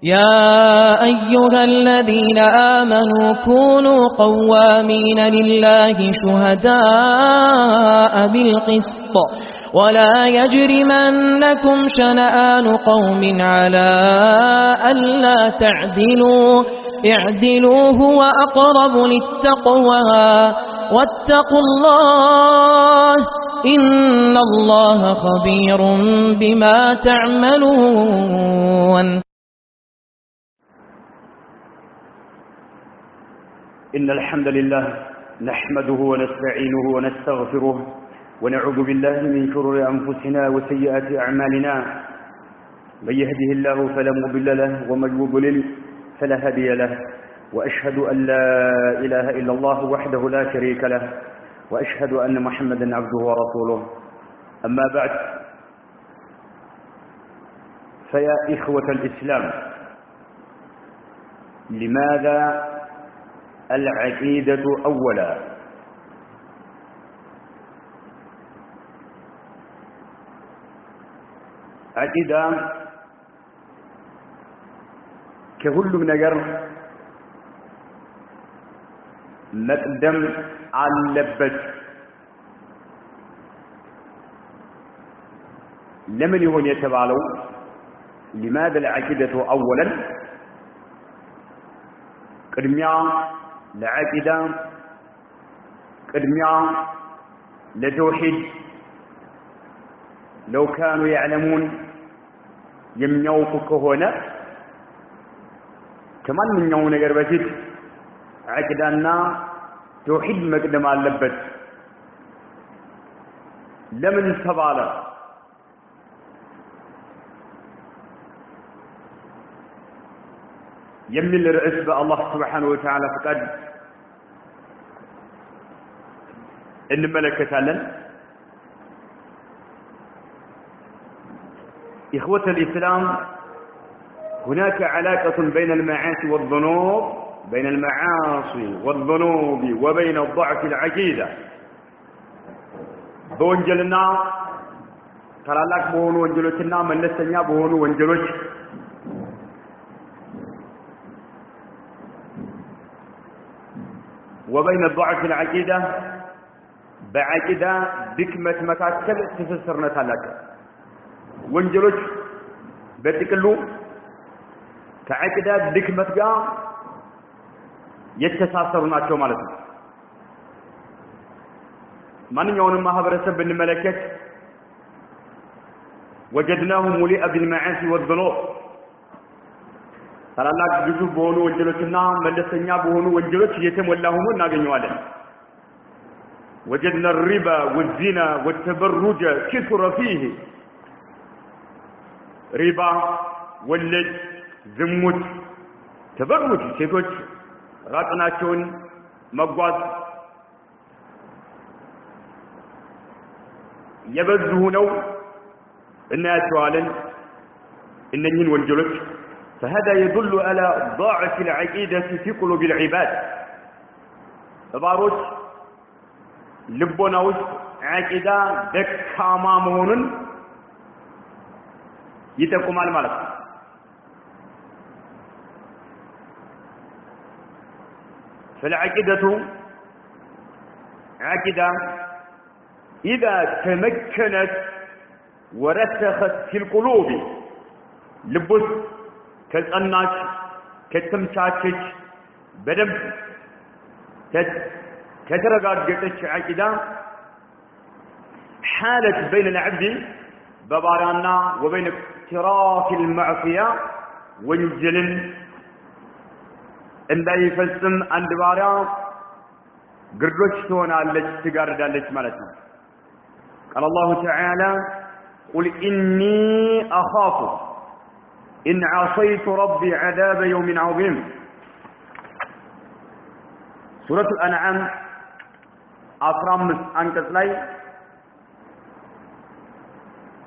يا أيها الذين آمنوا كونوا قوامين لله شهداء بالقسط ولا يجرمنكم شنآن قوم على ألا تعدلوا اعدلوا هو أقرب للتقوى واتقوا الله إن الله خبير بما تعملون إن الحمد لله نحمده ونستعينه ونستغفره ونعوذ بالله من شرور أنفسنا وسيئات أعمالنا من يهده الله فلا مضل له ومن يضلل فلا هادي له وأشهد أن لا إله إلا الله وحده لا شريك له وأشهد أن محمدا عبده ورسوله أما بعد فيا إخوة الإسلام لماذا العقيدة أولا عقيدة كهلم نجر مقدم علبت لمن يهون يتبعلو لماذا العقيدة أولا قدميا لعقيدة قدميا لتوحيد لو كانوا يعلمون يمنعوك هنا كمان من يوم نجر بسيط عقيدنا توحيد مقدم على اللبت لمن سبالا يمن الرئيس الله سبحانه وتعالى فقد إن ملكة لن إخوة الإسلام هناك علاقة بين المعاصي والذنوب بين المعاصي والذنوب وبين الضعف العقيدة بونجلنا ترى لك بهون وانجلوتنا من لسنيا بهون وانجلوت وبين الضعف العقيدة بعقيدة بكمة مكاكل تفسرنا تلك وانجلوت بتكلو كعقيدة بكمة جا يتساسرناቸው ማለት ነው ማንኛውንም ማህበረሰብ ብንመለከት وجدناه مليء بالمعاصي والذنوب ታላላቅ ብዙ በሆኑ ወንጀሎችና መለሰኛ በሆኑ ወንጀሎች የተሞላ ሆኖ እናገኘዋለን وجدنا الربا والزنا والتبرج كثر فيه ربا ወለድ ዝሙት ተበሩጅ ሴቶች ራጥናቸውን መጓዝ የበዙ ነው እናያቸዋለን እነኚህን ወንጀሎች فهذا يدل على ضعف العقيدة في قلوب العباد ተባሮች ልቦና ውስጥ ዓቂዳ ደካማ መሆኑን ይጠቁማል ማለት ነው فالعقيدة عقيدة إذا تمكنت ورسخت في القلوب لبس كالأناش كالتمشاكش بدم كترقات عقيدة حالت بين العبد ببارانا وبين اقتراف المعصية وانجلن እንዳ ይፈጽም አንድ ባሪያ ግርዶች ትሆናለች ትጋርዳለች ማለት ነው قال الله تعالى قل إني أخاف إن عصيت ربي عذاب يوم عظيم سورة الأنعام أفرامس أنكس لاي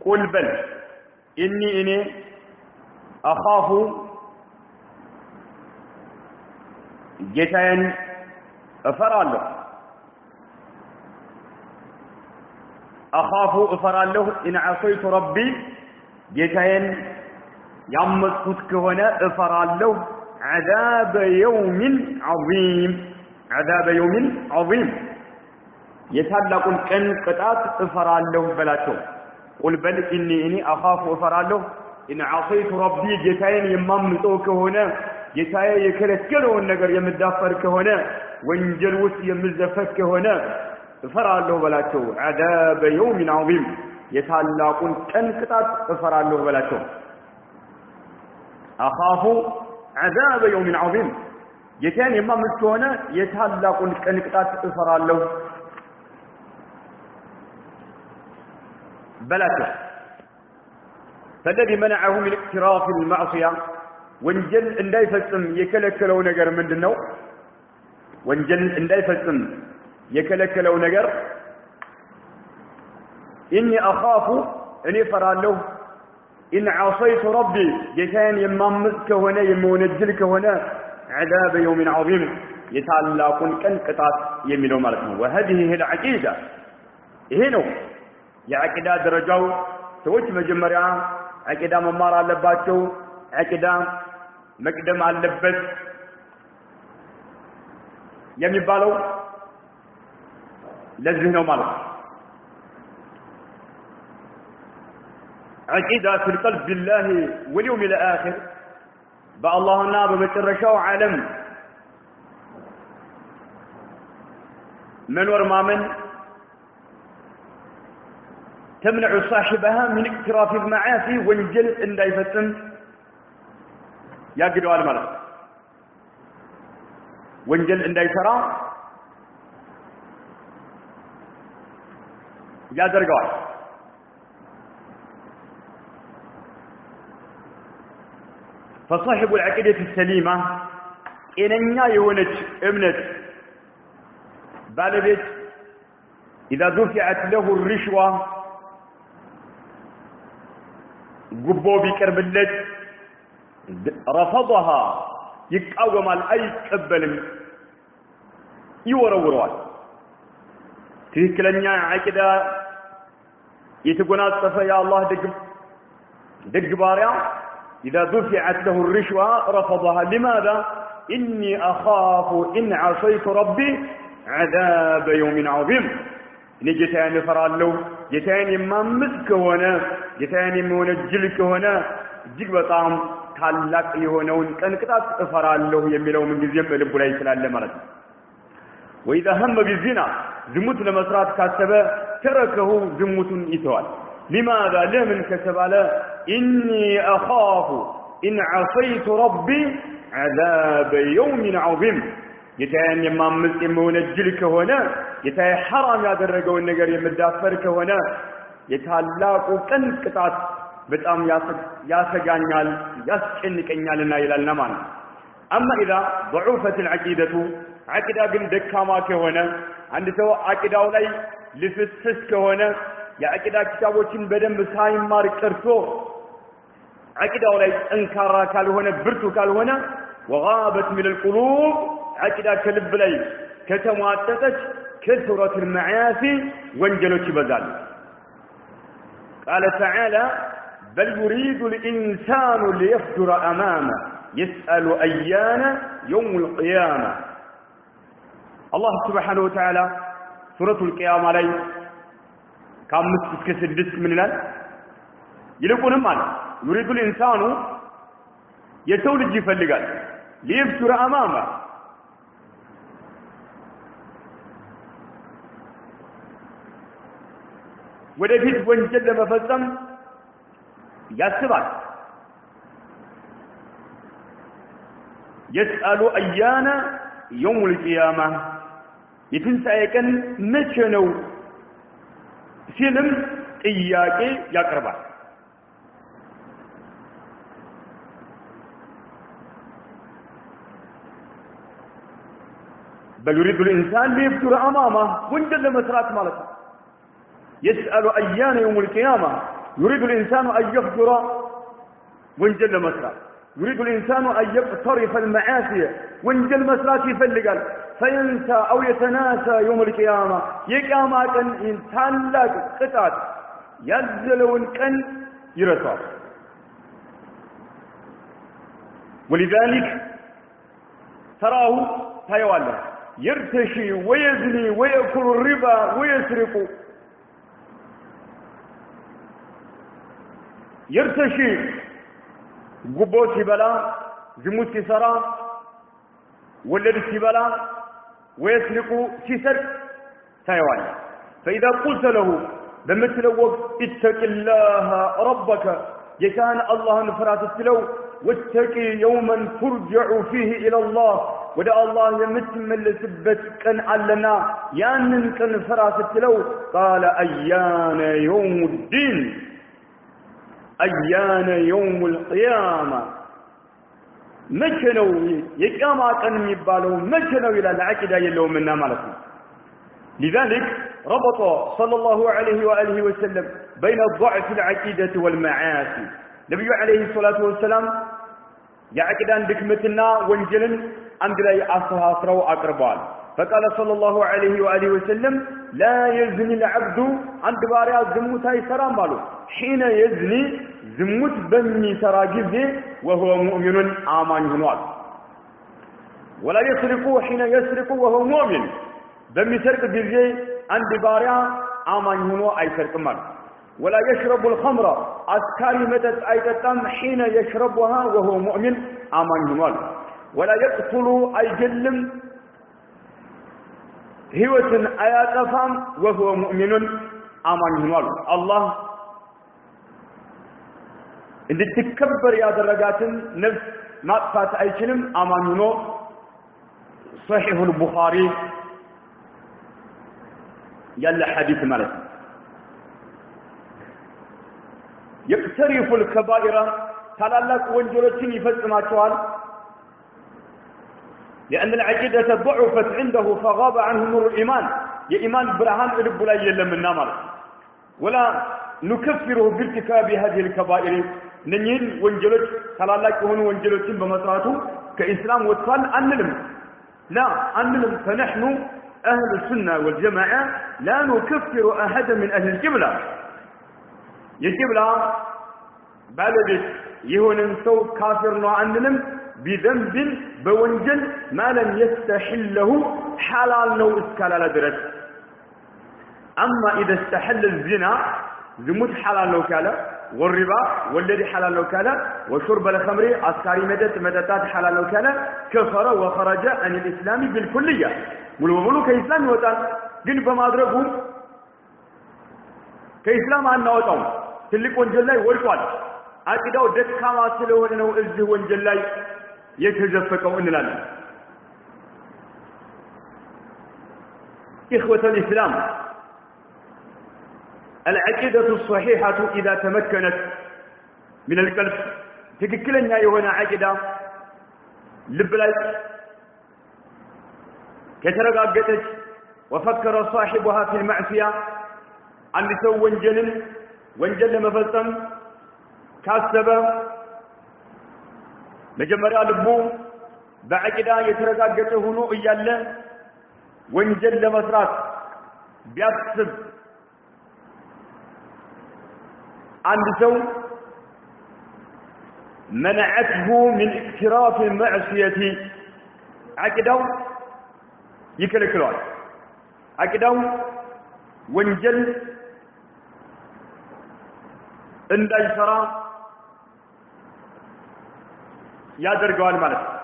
قل بل إني أخاف ጌታዬን እፈራለሁ أخاف أفرالله إن عصيت ربي جيتين ያመጽኩት ከሆነ እፈራለሁ عذاب يوم عظيم عذاب يوم عظيم የታላቁን ቀን ቅጣት እፈራለሁ በላቸው قل بل اني اخاف እፈራለሁ ان عصيت ربي ጌታዬን የማምፀው ከሆነ ጌታዬ የከለከለውን ነገር የምዳፈር ከሆነ ወንጀል ውስጥ የምዘፈክ ከሆነ እፈራለሁ በላቸው عذاب يوم عظيم የታላቁን ቀን ቅጣት እፈራለሁ በላቸው اخاف عذاب يوم عظيم ጌታዬን የማምፅ ከሆነ የታላቁን ቀን ቅጣት እፈራለሁ بلاته فالذي منعه من اقتراف المعصية وانجل انداي فسم يكلكلو نجر مندنو وانجل انداي فسم يكلكلو نجر إني أخاف أني فرالله إن عصيت ربي جتان يمامزك هنا يمونجلك هنا عذاب يوم عظيم يتعلقون كن قطات يمينو مالكم وهذه هي العقيدة هنا የአቂዳ ደረጃው ሰዎች መጀመሪያ አቂዳ መማር አለባቸው አቂዳ መቅደም አለበት የሚባለው ለዚህ ነው ማለት አቂዳ في القلب بالله واليوم الاخر በአላህና በመጨረሻው ዓለም መኖር ማመን تمنع صاحبها من اقتراف المعاصي وانجل انداي فتم يقدوا المرض وانجل انداي ترى يا درجات فصاحب العقيدة السليمة إننا يونج ابنة بالبيت إذا دفعت له الرشوة قبو بيكربلت رفضها يقاوم اي قبل يوروروا تكلنيا عقيده يتغناصف يا الله دق باريا اذا دفعت له الرشوه رفضها لماذا اني اخاف ان عصيت ربي عذاب يوم عظيم نجتاني فرالو جتاني مامز كونه جتاني مونجل كونه እጅግ በጣም ታላቅ የሆነውን ቀን ቅጣት እፈራለሁ የሚለው ምን ጊዜም በልቡ ላይ ስላለ ማለት ነው وإذا هم بالزنا ዝሙት ለመስራት ካሰበ ተረከሁ ዝሙቱን ይተዋል لماذا لمن كسب على إني أخاف إن عصيت ربي عذاب يوم عظيم ጌታዬን የማምጽ የምወነጅል ከሆነ ጌታዬ حرام ያደረገውን ነገር የምዳፈር ከሆነ የታላቁ ቀን ቅጣት በጣም ያሰጋኛል ያስጨንቀኛልና ይላልና ማለት اما اذا ضعفت العقيده عقيده ግን ደካማ ከሆነ አንድ ሰው አቂዳው ላይ ልፍስስ ከሆነ የአቂዳ ኪታቦችን በደንብ ሳይማር ቀርቶ አቂዳው ላይ ጠንካራ ካልሆነ ብርቱ ካልሆነ وغابت من القلوب عقيده ከልብ ላይ ከተሟጠጠች كثرة المعاصي ወንጀሎች ይበዛሉ قال تعالى بل يريد الإنسان ليفجر أمامه يسأل أيان يوم القيامة الله سبحانه وتعالى سورة القيامة عليه كم مسكس الدس من الآن يلقون ماذا يريد الإنسان يسول الجيف اللي قال ليفجر أمامه ወደፊት ወንጀል ለመፈጸም ያስባል يسأل أيان يوم القيامة የትንሣኤ ቀን መቼ ነው ሲልም ጥያቄ ያቀርባል بل يريد الإنسان ليفجر أمامه ወንጀል ለመስራት ማለት ነው يسأل أيان يوم القيامة يريد الإنسان أن يفجر وانجل مسرات يريد الإنسان أن يقترف المعاصي وانجل مسرات يفلقال فينسى أو يتناسى يوم القيامة يقام إنسان لك قطعت يزلون كان يرسل ولذلك تراه تايواله يرتشي ويزني ويأكل الربا ويسرق يرتشي قبوتي بلا زموتي سرا ولدتي بلا ويسرق سيسر تايواله فإذا قلت له بمثل وقت اتق الله ربك يكان الله نفرات التلو واتقي يوما ترجع فيه إلى الله ودى الله يمتمل سبت كان علنا يانن كان فرات التلو قال أيان يوم الدين أيان يوم القيامة مكنو يقاما كان يبالو مكنو إلى العقيدة يلو منا مالكم لذلك ربط صلى الله عليه وآله وسلم بين ضعف العقيدة والمعاصي نبي عليه الصلاة والسلام يعقدان دكمتنا وانجلن عند لا أصحاسروا أقربان فقال صلى الله عليه وآله وسلم لا يزني العبد عند باريا زموت هاي سرام مالو حين يزني زموت بني سراجزه وهو مؤمن آمان هنوال ولا يسرق حين يسرق وهو مؤمن بني سرق جزيه عند باريا آمان هنو أي سرق مال ولا يشرب الخمر أسكاري مدد أيضا حين يشربها وهو مؤمن آمان هنوال ولا يقتل أي جلم هوة آيات فام وهو مؤمن آمان هنوال الله إن تكبر يا درجات نفس ما فات أي كلم آمان هنو صحيح البخاري يلا حديث مالك يقترف الكبائر تلالك وانجلتين يفزما شوال لأن العقيدة ضعفت عنده فغاب عنه نور الإيمان يا إيمان برهان إلب لا يلم النمر ولا نكفره بارتكاب هذه الكبائر ننين وانجلت تلالك هون وانجلتين بمسراته كإسلام وطفال أنلم لا أنلم فنحن أهل السنة والجماعة لا نكفر أحدا من أهل القبلة القبلة بالبس يهوننسو كافر نوعنلم بذنب بونجل ما لم يستحله حلال نو اسكال درس أما إذا استحل الزنا زموت حلال لو كالا والربا والذي حلال لو كالا وشرب الخمر عسكري مدتات حلال لو كالا كفر وخرج عن الإسلام بالكلية ولو كإسلام يوتان قل بما أدركوا كإسلام عنا وطن تلك وانجلاي والقوال أكداو دكاما سلوه إنه إزه وانجلاي يتجفكوا إن لنا إخوة الإسلام العقيدة الصحيحة إذا تمكنت من القلب تككلنا يوانا عقيدة لبلاي كترقاقتك وفكر صاحبها في المعصية عن لسو وانجل مفلسا كاسبا مجمريا لبو بعقيدة يترقاقته هنو إياله وانجل مسرات بيكسب عند سو منعته من اقتراف المعصية عقيدة يكلكلون عقيدة وانجل عند يسرى يا درجوان مالك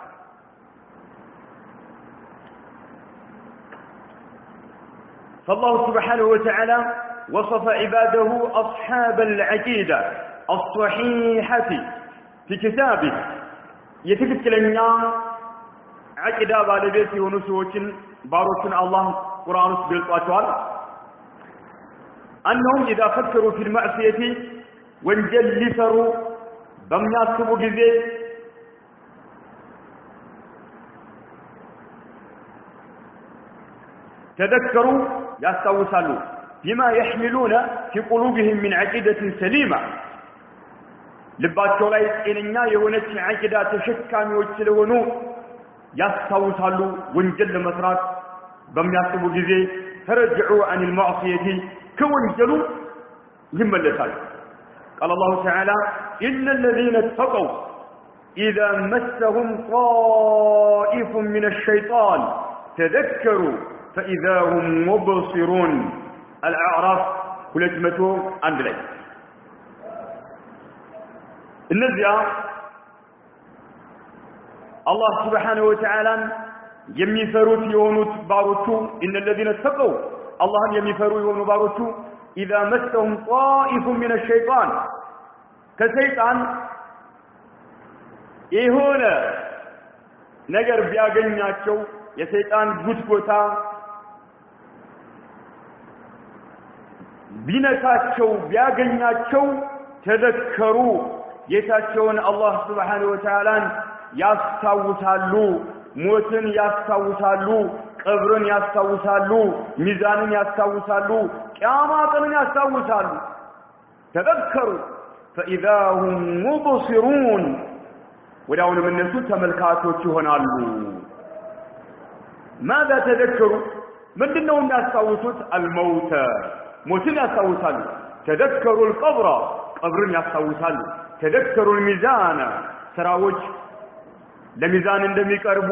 فالله سبحانه وتعالى وصف عباده أصحاب العقيدة الصحيحة في كتابه يتكتل لنا عقيدة بالبيت ونسوة باروكن الله قرآن بالقواتوال أنهم إذا فكروا في المعصية وانجلسروا بم ياسبوا جزي تذكروا يستوصلوا بما يحملون في قلوبهم من عقيدة سليمة لباتوا لا إننا يونت عقيدة تشكامي وتلونوا يستوصلوا وانجل مسرات بم ياسبوا جزي فرجعوا عن المعصية كونجلوا هم اللسان قال الله تعالى إن الذين اتقوا إذا مسهم طائف من الشيطان تذكروا فإذا هم مبصرون الأعراف 201 ላይ እነዚያ አላህ Subhanahu Wa Ta'ala የሚፈሩት የሆኑት ባሮቹ إن الذين اتقوا አላህን የሚፈሩ የሆኑ ባሮቹ إذا مسهم طائف من الشيطان ከሰይጣን የሆነ ነገር ቢያገኛቸው የሰይጣን ጉትጎታ ቢነካቸው ቢያገኛቸው ተذكሩ ጌታቸውን አላህ Subhanahu Wa Ta'ala ያስታውሳሉ ሞትን ያስታውሳሉ ቀብርን ያስታውሳሉ ሚዛንን ያስታውሳሉ ቂያማትን ያስታውሳሉ ተذكሩ فإذا هم مبصرون ወዳውኑ እነሱ ተመልካቾች ይሆናሉ ماذا تذكروا ምንድነው የሚያስታውሱት الموت ሞትን ያስታውሳሉ تذكروا القبر ቀብርን ያስታውሳሉ تذكروا الميزان ስራዎች ለሚዛን እንደሚቀርቡ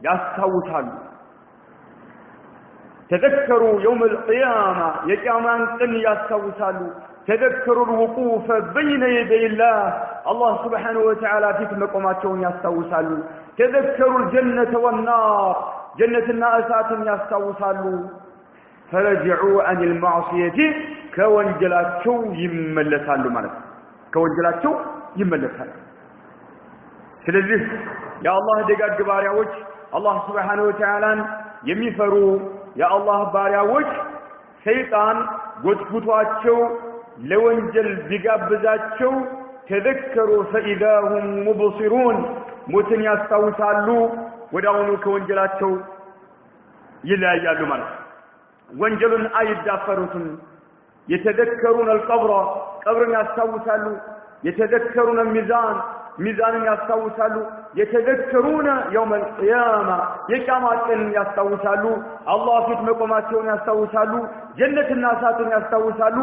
ያስታውሳሉ تذكروا يوم القيامة يقيامان قن ያስታውሳሉ تذكروا الوقوف بين يدي الله سبحانه وتعالى فيك مقاماتهم يستوسالو تذكروا الجنة والنار جنة أسات يستوسالو فرجعوا عن المعصية كوانجلاتشو يملسالو مالك كوانجلاتشو يملسالو ስለዚህ يا الله ደጋግ ባሪያዎች الله سبحانه وتعالى የሚፈሩ يا الله ባሪያዎች ሰይጣን ጎትጉቷቸው ለወንጀል ቢጋብዛቸው تذكروا فإذا هم مبصرون موتن يستوسالو وداونو كونجلاتشو يلايالو ማለት ወንጀሉን አይዳፈሩትም يتذكرون القبر قبرن ያስታውሳሉ يتذكرون الميزان ميزانن ያስታውሳሉ يتذكرون يوم القيامة የቂያማትን ያስታውሳሉ አላህ ፊት መቆማቸውን ያስታውሳሉ ጀነትና እሳትን ያስታውሳሉ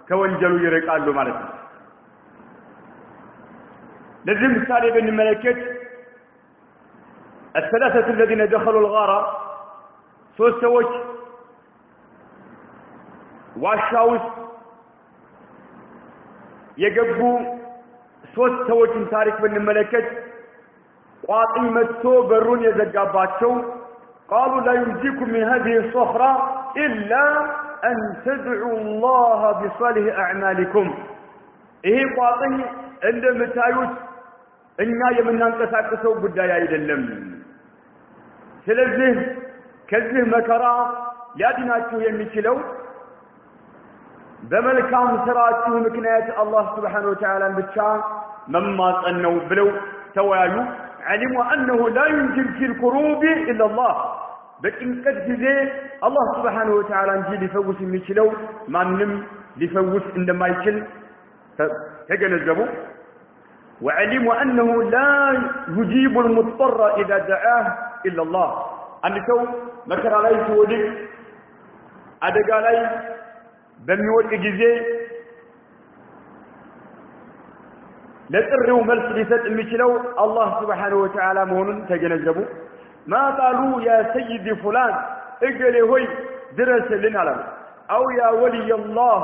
ከወንጀሉ ይርቃሉ ማለት ነው ለዚህ ምሳሌ ብንመለከት الثلاثه الذين دخلوا الغار ሶስት ሰዎች ዋሻውስ የገቡ ሶስት ሰዎችን ታሪክ ብንመለከት ቋጥኝ መጥቶ በሩን የዘጋባቸው قالوا لا ينجيكم من هذه الصخرة إلا أن تدعوا الله بصالح أعمالكم إيه ቋጥኝ እንደምታዩት እኛ የምናንቀሳቀሰው ጉዳይ አይደለም ስለዚህ ከዚህ መከራ ሊያድናችሁ የሚችለው በመልካም ስራችሁ ምክንያት አላህ Subhanahu Wa Ta'ala ብቻ መማጸን ነው ብለው ተወያዩ علموا أنه لا ينجي في الكروب إلا الله በጭንቀት ጊዜ አላህ Subhanahu Wa Ta'ala እንጂ ሊፈውስ የሚችለው ማንንም ሊፈውስ እንደማይችል ተገነዘቡ وعلموا أنه لا يجيب المضطر إذا دعاه إلا الله أنه مكر عليه سودك أدق عليه بميود إجزي لتروا ملس لسات المشلو الله سبحانه وتعالى مهون تجنزبوا ما قالوا يا سيدي فلان اقلي هوي درس لنا له أو يا ولي الله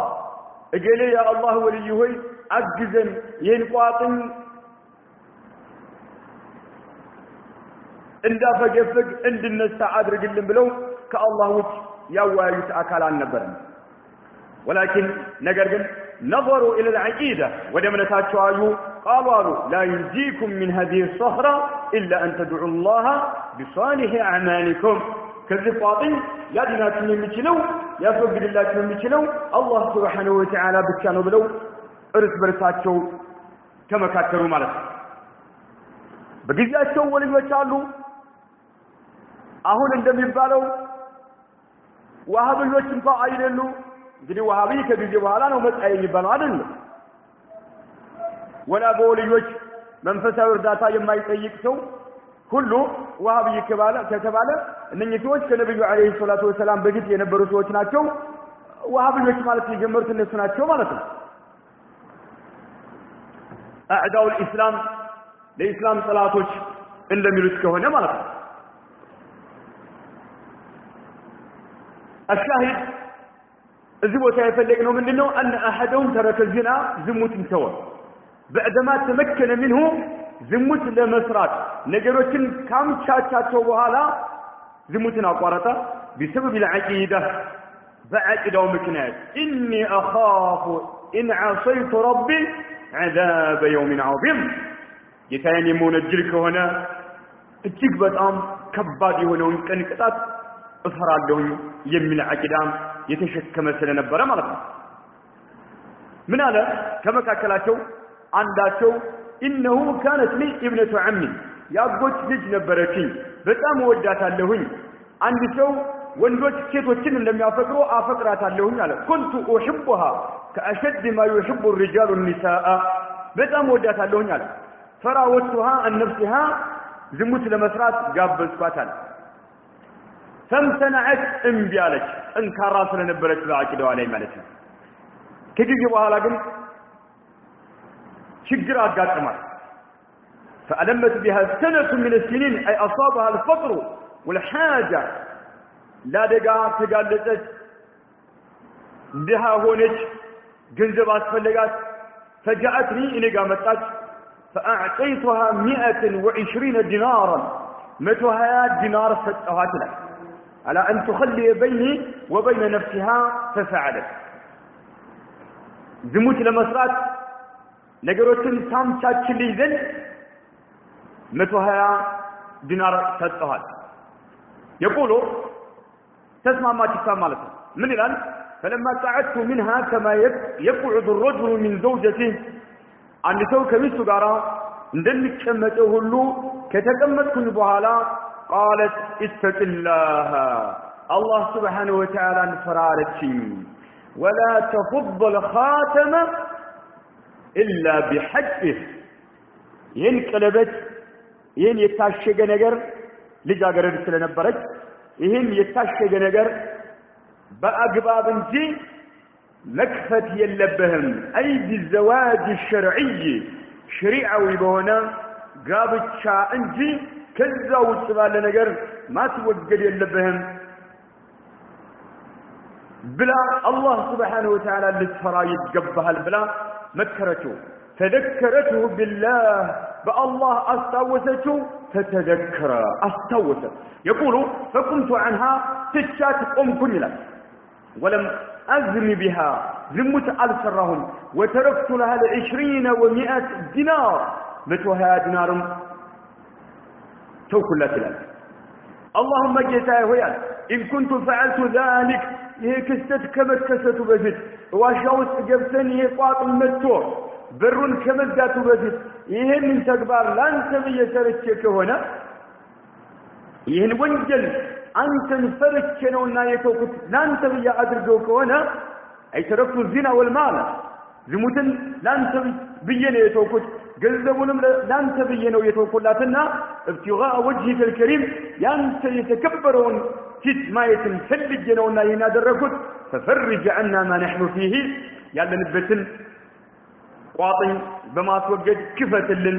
اقلي يا الله ولي هوي أجزن ينقاطن እንዳ ፈገፈግ እንድነሳ አድርግልን ብለው ከአላህ ውጭ ያዋዩት አካል አልነበረም ولكن ነገር ግን نظروا الى العقيده ودمنتاቸው አዩ قالوا لا ينجيكم من هذه الصخره الا ان تدعوا الله بصالح اعمالكم ከዚህ ቋጥኝ ያድናችሁ የሚችለው ያስወግድላችሁ የሚችለው አላህ Subhanahu Wa Ta'ala ብቻ ነው ብለው እርስ በርሳቸው ተመካከሩ ማለት ነው በጊዜያቸው ወልዮች አሉ አሁን እንደሚባለው ወሃብዮች እንኳን አይደሉ እንግዲህ ወሃቢ ከጊዜ በኋላ ነው መጣ የሚባለው አይደል ወላ በወልዮች መንፈሳዊ እርዳታ የማይጠይቅ ሰው ሁሉ ወሃቢ ከተባለ እነኚህ ሰዎች ከነብዩ አለይሂ ሰላቱ ወሰለም በፊት የነበሩ ሰዎች ናቸው ወሃብዮች ማለት የጀመሩት እነሱ ናቸው ማለት ነው አዕዳው الاسلام ለኢስላም ጠላቶች እንደሚሉት ከሆነ ማለት ነው الشاهد እዚህ ቦታ የፈለግነው ምንድነው ان احدهم ترك الزنا ዝሙት እንተወ بعدما تمكن منه ዝሙት ለመስራት ነገሮችን ካምቻቻቸው በኋላ ዝሙትን አቋረጠ بسبب العقيده بعقيدው ምክንያት اني اخاف ان عصيت ربي عذاب يوم عظيم ጌታዬን የምወነጅል ከሆነ እጅግ በጣም ከባድ የሆነውን ቀን ቅጣት እፈራለሁ የሚል አቂዳም የተሸከመ ስለነበረ ማለት ነው ምን አለ ከመካከላቸው አንዳቸው انه كانت لي ابنه عمي ያጎት ልጅ ነበረችኝ በጣም ወዳታለሁኝ አንድ ሰው ወንዶች ሴቶችን እንደሚያፈቅሩ አፈቅራታለሁኝ አለ كنت احبها كاشد ما يحب الرجال النساء በጣም ወዳታለሁኝ አለ فراوتها عن نفسها ዝሙት ለመስራት ጋበዝኳታል فامتنعت انبيالك انكارا ስለነበረች በአቂዳዋ ላይ ማለት ነው ከጊዜ በኋላ ግን ችግር አጋጠማት فألمت بها سنة من السنين أي أصابها الفقر والحاجة لا دقا تقالتت بها هونج جنزبات فلقات فجاءتني إلي قامتات فأعطيتها 120 دينارا 100 دينار فتوهات لها على أن تخلي بيني وبين نفسها ففعلت زموت لمسرات نقروتن سامشات ليزن 120 دينار فتوهات يقولوا تسمع ما تسمع مالك من الآن فلما قعدت منها كما يقعد الرجل من زوجته عند سو كميسو غارا እንደሚቀመጠው ሁሉ ከተቀመጥኩኝ በኋላ قالت اتق الله سبحانه وتعالى فرارتي ولا تفض الخاتم الا بحقه ينقلبت ይሄን የታሸገ ነገር ልጃገረድ ስለነበረች ይሄን የታሸገ ነገር በአግባብ እንጂ መክፈት የለበህም اي بالزواج الشرعي شريعوي በሆነ ጋብቻ እንጂ ከዛ ውጭ ባለ ነገር ማትወገድ የለበህም ብላ አላህ Subhanahu Wa Ta'ala ልትፈራ ይገባሃል ብላ መከረችው تذكرته بالله بالله استوسته فتذكر استوسه يقول فقمت عنها تشات قمكن لا ولم أزم بها زمت ألسرهم وتركت لها 20 و100 دينار 100 دينار توكل لا تلال اللهم جزاه وياك إن كنت فعلت ذلك هيك استكمكست بجد واشاوت جبتني قاط المتور برون كمزاتو بجد ይሄን ተግባር ላንተ በየሰርቼ ሆነ ይሄን ወንጀል አንተን ፈርቼ ነውና የተውኩት ላንተ በየ አድርገው ከሆነ አይተረኩ الزنا والمال ዝሙትን ላንተ በየ ነው የተውኩት ገንዘቡንም ላንተ በየ ነው የተውኩላትና ابتغاء وجهك الكريم ያንተ የተከበረውን ፊት ማየትን ፈልጌ ነውና ይሄን ያደረኩት ففرج عنا ما نحن فيه ያለንበትን ቋጥኝ በማስወገድ ክፈትልን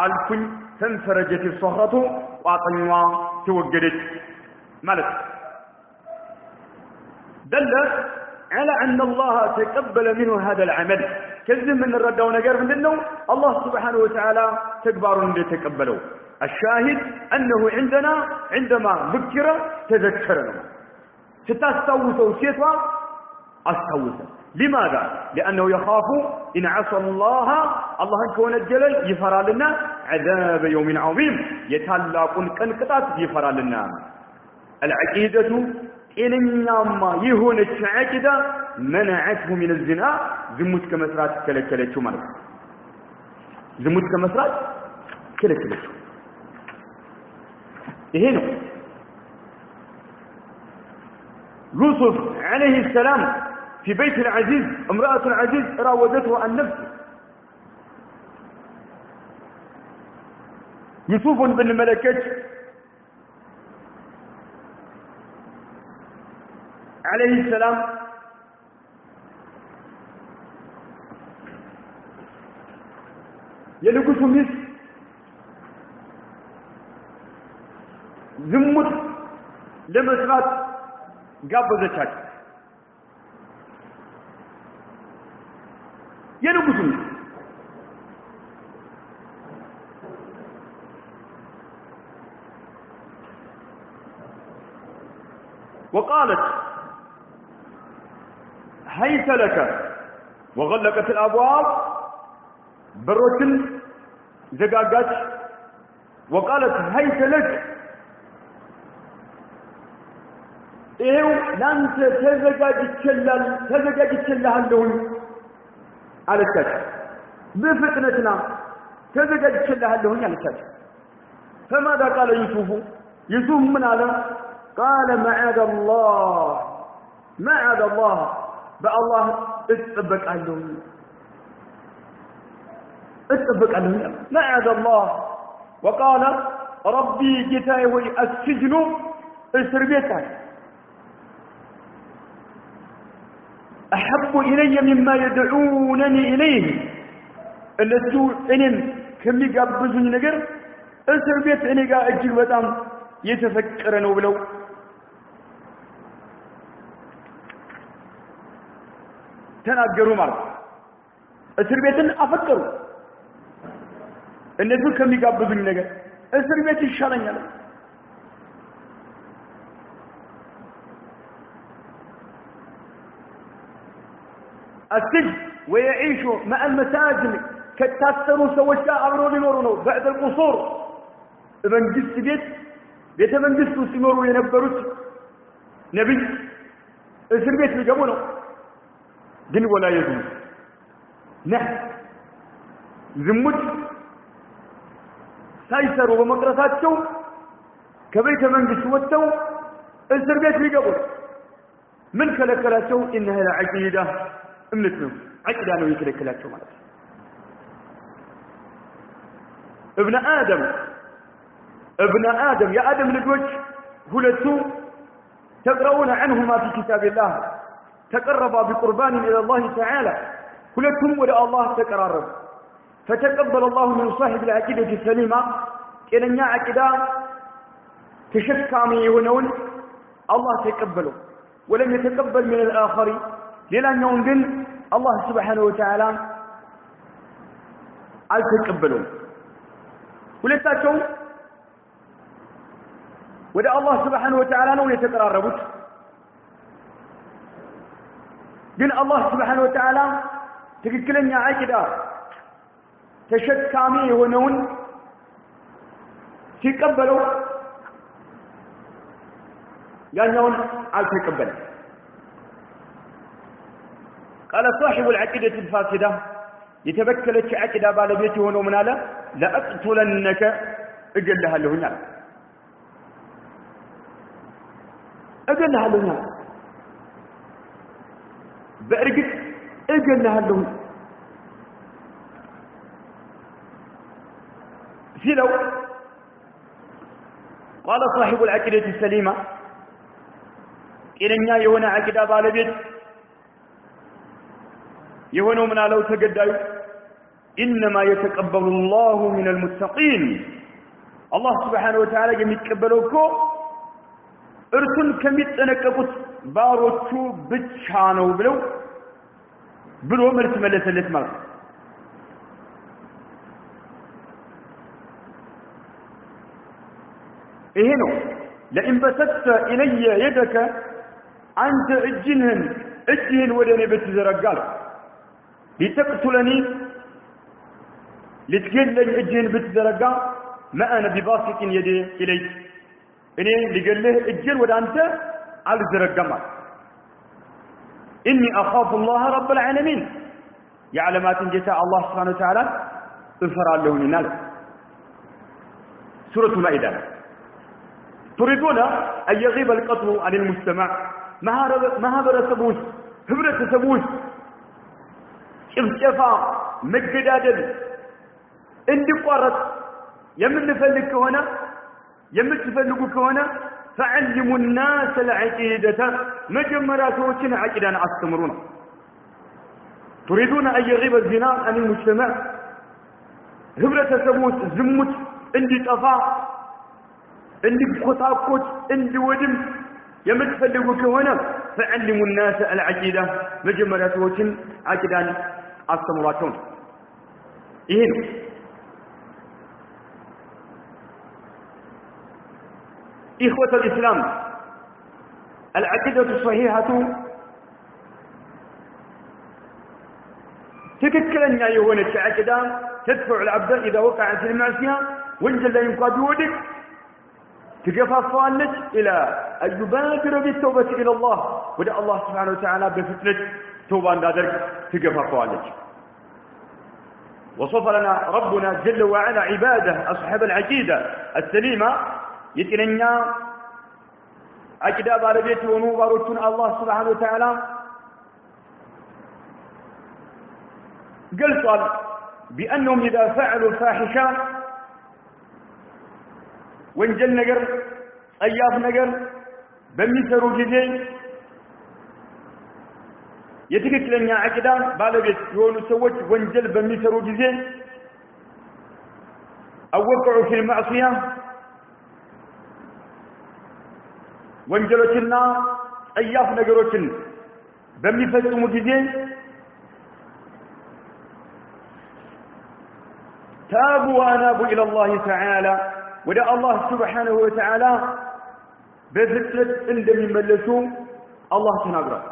አልኩኝ ተንፈረጀት الصخرة ቋጥኝዋ ተወገደች ማለት دل على أن الله تقبل منه هذا العمل كذب من الرداء ونقر من دنو الله سبحانه وتعالى تكبر من تقبله الشاهد أنه عندما ذكر تذكرنا ستستوسوا سيطوى استوسوا لماذا؟ لأنه يخاف إن عصى الله كون الجلل يفرى لنا عذاب يوم عظيم يتلاقون كنقطات يفرى لنا العقيدة إنما يهون العقيدة منعته من الزنا زمت كمسرات كلكلتشو مرة زمت كمسرات كلكلتشو هنا يوسف عليه السلام في بيت العزيز امرأة العزيز راودته عن نفسه يوسف بن ملكة عليه السلام يلقس مس ዝሙት ለመስራት ጋበዘቻቸው የንጉሱ وقالت هيت لك وغلقت الابواب بروتن زقاقات وقالت هيت لك ايو لانت تزقاج تشلهالون على التاج بفتنتنا تزقاج تشلهالون على التاج فماذا قال يوسف من على قال معاذ الله بالله اتبك عليهم معاذ الله وقال ربي جتاي السجن اسربيتها احب الي مما يدعونني اليه التي انن كمي يغبزوني ነገር እስር ቤት እኔ ጋር እጅግ በጣም የተፈቀረ ነው ብለው ተናገሩ ማለት እስር ቤትን አፈቀሩ እነሱ ከሚጋብዙኝ ነገር እስር ቤት ይሻለኛል السجن ويعيش مع المساجد كتاثروا سووا አብረው ሊኖሩ ነው بعد القصور መንግስት ቤተ መንግስቱ ሲኖሩ የነበሩት ነብይ እስር ቤት ሊገቡ ነው ግን ወላ ይዙ ዝሙት ሳይሰሩ በመቅረታቸው ከቤተ መንግስት ወጥተው እስር ቤት ሊገቡ ምን ከለከላቸው انها العقيده እምነት ነው عقيده ነው ይከለከላቸው ማለት ابن آدم يا آدم لجوج هلتو تقرؤون عنهما في كتاب الله تقربا بقربان إلى الله تعالى هلتهم ولا الله تقررب فتقبل الله من صاحب العقيدة السليمة إن عقيدة تشكامي ونون الله تقبله ولم يتقبل من الآخر لأن يوم الله سبحانه وتعالى تقبلهم ولتاتهم ወደ አላህ Subhanahu Wa Ta'ala ነው የተቀራረቡት ግን አላህ Subhanahu Wa Ta'ala ትክክለኛ አቂዳ ተሸካሚ የሆነውን ሲቀበለው ያኛውን አልተቀበለም قال صاحب العقيدة الفاسدة يتبكلت عقيدة ባለቤት የሆነው ምን አለ لأقتلنك እገልሃለሁኝ አለ እገልሃለሁ በእርግጥ እገልሃለሁ ሲለው قال صاحب العقيدة السليمة إننا يهونا عقيدة بالبيت يهونا من على تقداي إنما يتقبل الله من المتقين الله سبحانه وتعالى يتقبلوكو እርሱን ከሚጠነቀቁት ባሮቹ ብቻ ነው ብሎ መልስ መለሰለት ማለት ይሄ ነው ለኢን በሰተ ኢለየ يدك አንተ እጅህን ወደ እኔ ብትዘረጋል لتقتلني لتجلج እጅህን ብትዘረጋ ما انا بباسط يدي اليك እኔ ሊገልህ እጄን ወደ አንተ አልዘረጋም اني اخاف الله رب العالمين يعلمات جتا الله سبحانه وتعالى እፈራለሁና سورة المائدة تريدون ان يغيب القتل عن المجتمع ما هبرسبوس ህብረተሰቡስ ጭፍጨፋ መገዳደል እንዲቋረጥ የምንፈልግ ከሆነ የምትፈልጉ ከሆነ فعلموا الناس العقيدة مجمراتዎችን عقيدان አስተምሩ ነው تريدون ان يغيب الزنا عن المجتمع ህብረተሰቡስ ዝሙት እንዲጠፋ እንዲቆጣቆጥ እንዲወድም የምትፈልጉ ከሆነ فعلموا الناس العقيدة መጀመሪያ ሰዎችን አቂዳን አስተምሯቸው ይሄ ነው إخوة الإسلام العقيدة الصحيحة تككلنا يهونة عقيدة تدفع العبد إذا وقع في المعصية وانجل لا ينقاد ودك تقفى إلى أن يبادر بالتوبة إلى الله ودع الله سبحانه وتعالى بفتنة توبة نادرك تقفى فوالك وصف لنا ربنا جل وعلا عباده أصحاب العقيدة السليمة يتنيا عقيدة بالبيت ونوبارتون الله سبحانه وتعالى قال بأنهم إذا فعلوا الفاحشة وانجل نقر أياف نقر بميسروا جزي يتكت لنا عقدا بالبيت يقولوا سوت وانجل بميسروا جزي أو وقعوا في المعصية وانجلتنا أياف نقروتن بميسروا جزي تابوا وأنابوا إلى الله تعالى ودع الله سبحانه وتعالى بذكرة عندما يملسوا الله تناقره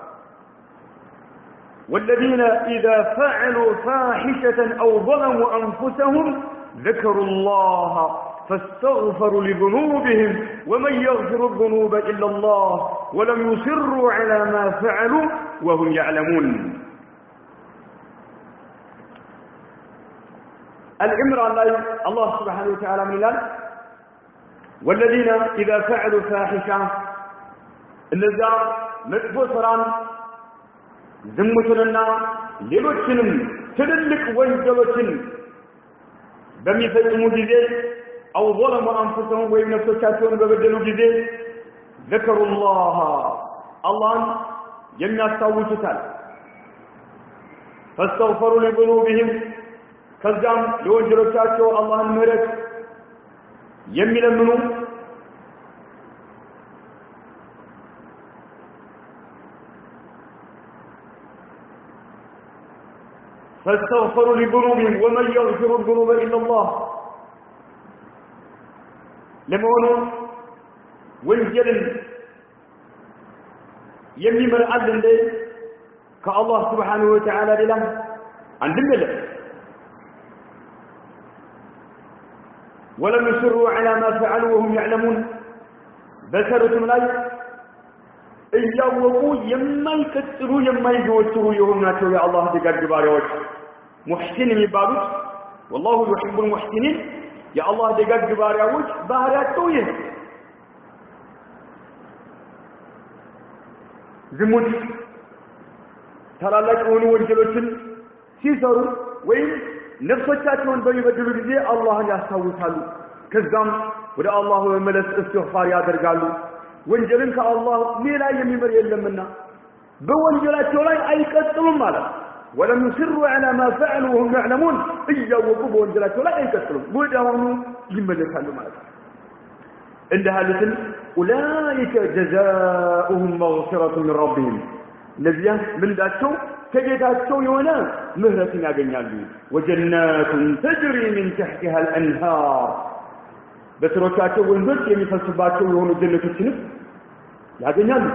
والذين إذا فعلوا فاحشة أو ظلموا أنفسهم ذكروا الله فاستغفروا لذنوبهم ومن يغفر الذنوب إلا الله ولم يصروا على ما فعلوا وهم يعلمون العمران الله سبحانه وتعالى من الله والذين إذا فعلوا فاحشة النزار مدفوسران زمتنا ليلوچንም ትልልቅ ወንጀሎችን በሚፈጽሙ ጊዜ أو ظلموا أنفسهم ወይም ነፍሶቻቸውን በበደሉ ጊዜ ذكروا الله አላህን የሚያስታውሱታል فاستغفروا لذنوبهم ከዛም ለወንጀሎቻቸው አላህን ምህረት የሚለምኑ فاستغفروا لذنوبهم ومن يغفر الذنوب إلا الله ለመሆኑ ወንጀልን የሚምር አለ እንደ ከአላህ Subhanahu Wa Ta'ala ሌላ አንድም የለም ولم يصروا على ما فعلوا وهم يعلمون بسرتم لا እያወቁ የማይከትሩ የማይወጥሩ የሆናቸው የአላህ ደጋግ ባሪያዎች ሙህሲን የሚባሉት والله يحب المحسنين የአላህ ደጋግ ባሪያዎች ባህሪያቸው ይህ ዝሙት ታላላቅ የሆኑ ወንጀሎችን ሲሰሩ ወይም ነፍሶቻቸውን በሚበድሉ ጊዜ አላህን ያስታውሳሉ ከዛም ወደ አላህ በመመለስ እስትግፋር ያደርጋሉ ወንጀልን ከአላህ ሌላ የሚምር የለምና በወንጀላቸው ላይ አይቀጥሉም ማለት ولم يصروا على ما فعلوا وهم يعلمون እያወቁ በወንጀላቸው ላይ አይቀጥሉም ወዲያውኑ ይመለሳሉ ማለት እንደ ሀልትን أولئك جزاؤهم مغفرة من ربهم ነዚያ ምንዳቸው ከጌታቸው የሆነ ምህረትን ያገኛሉ وجنات تجري من تحتها الأنهار በስሮቻቸው ወንዞች የሚፈሱባቸው የሆኑ ጀነቶችን ያገኛሉ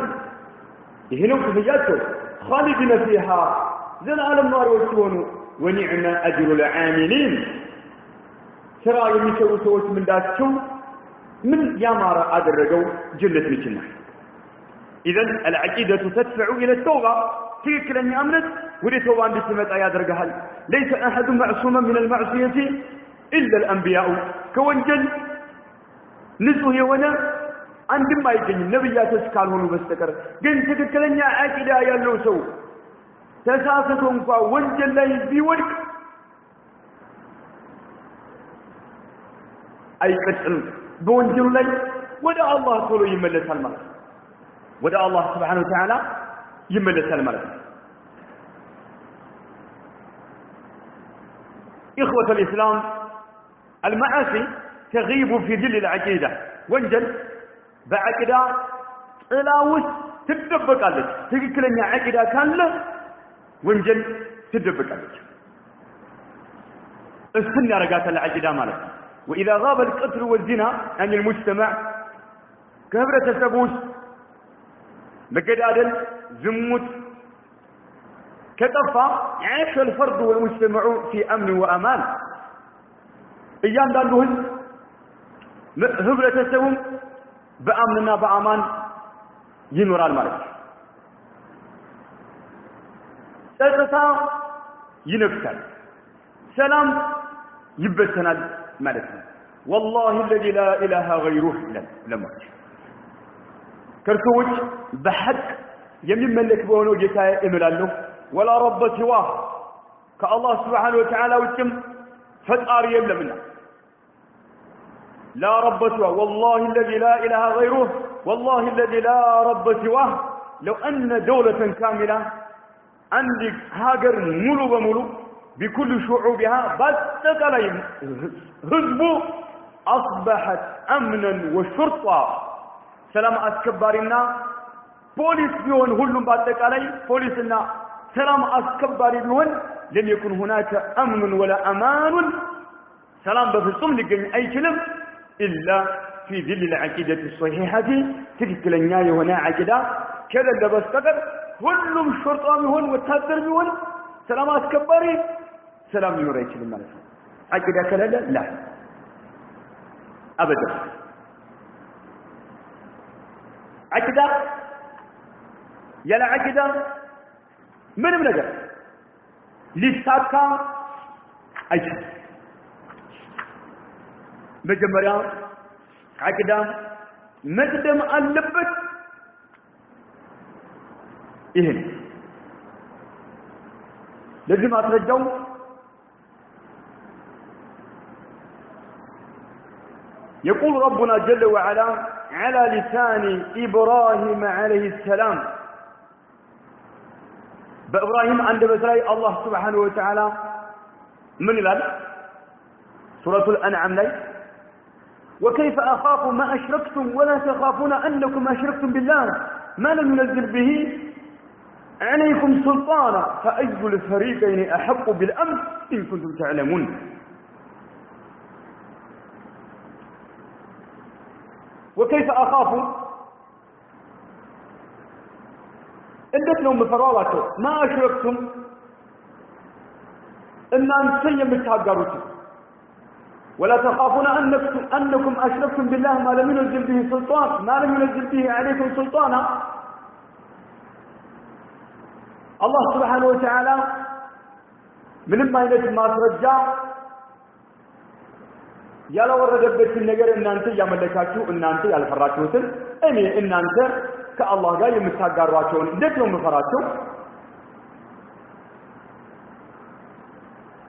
ይሄ ነው ክፍያቸው خالدين فيها ዘላለም ነዋሪዎች ሆኑ ونعم أجر العاملين ስራ የሚሰሩ ሰዎች ምንዳቸው ምን ያማረ አደረገው ጀነት ነችና إذن العقيدة تدفع إلى التوبة ትክክለኛ እምነት ወደ ተውባ እንድትመጣ ያደርጋል ليس أحد معصوما من المعصية إلا الأنبياء ከወንጀል ንጹህ የሆነ አንድም አይገኝም ነብያቶች ካልሆኑ በስተቀር ግን ትክክለኛ አቂዳ ያለው ሰው ተሳስቶ እንኳን ወንጀል ላይ ቢወድቅ አይቀጥልም በወንጀሉ ላይ ወደ አላህ ቶሎ ይመለሳል ማለት ወደ አላህ Subhanahu Wa Ta'ala ይመለሳል ማለት ነው إخوة الإسلام المعاصي تغيب في ظل العقيدة وانجل بعقيدة ጥላውስ ትደበቃለች ትክክለኛ عقيدة ካለ ወንጀል ትደበቃለች እስን ያረጋታል عقيدة ማለት ነው واذا غاب القتل والزنا عن المجتمع كهبرتسب ውስጥ መገዳደል ዝሙት كطفى عاش الفرد والمجتمع في امن وامان እያንዳንዱ ህብረተሰቡ በአምንና በአማን ይኖራል ማለት ነው ጸጥታ ይነፍሳል ሰላም ይበተናል ማለት ነው والله الذي لا اله غيره لما ከርቶች በሐቅ የሚመለክ በሆነው ጌታ እምላለሁ ولا رب سواه كالله سبحانه وتعالى وجم ፈጣሪ የለምና لا رب سواه والله الذي لا اله غيره والله الذي لا رب سواه لو ان دولة كاملة عندك هاجر ملو بملو بكل شعوبها باتقلي حزبه اصبحت امنا وشرطة سلام اسكبارنا بوليس بيون كلهم باتقلي بوليسنا سلام اسكباري بيون لم يكن هناك امن ولا امان سلام بفصم لكن اي كلم الا في ظل العقيدة الصحيحة تكتلنيا يهنا عقيدة كذا اللي بستقر كلهم شرطة بيهون وتهدر بيهون سلام اسكباري سلام يوريك الملك عقيدة كذا لا أبدا عقيدة يلا عقيدة من نجر لساكا أيش مجمريا عقيدة مقدم اللبت إهن لازم أترجو يقول ربنا جل وعلا على لسان إبراهيم عليه السلام بإبراهيم عند بسراي الله سبحانه وتعالى من الآن سورة الأنعام لي وكيف أخاف ما أشركتم ولا تخافون أنكم أشركتم بالله ما لم ينزل به عليكم سلطانا فأي الفريقين أحق بالأمن إن كنتم تعلمون وكيف أخاف إنت لو مفرالته ما أشركتم إن أنتم يمتعقرتم ولا تخافون أنكم أشركتم بالله ما لم ينزل به سلطان ما لم ينزل به عليكم سلطانا الله سبحانه وتعالى من ما ينجم ما ترجع يلا وردبت النجار إن أنت يا ملكاتو إن أنت يا الفراتوتن أني إن أنت كالله جاي متحجر راتون دكتور مفراتو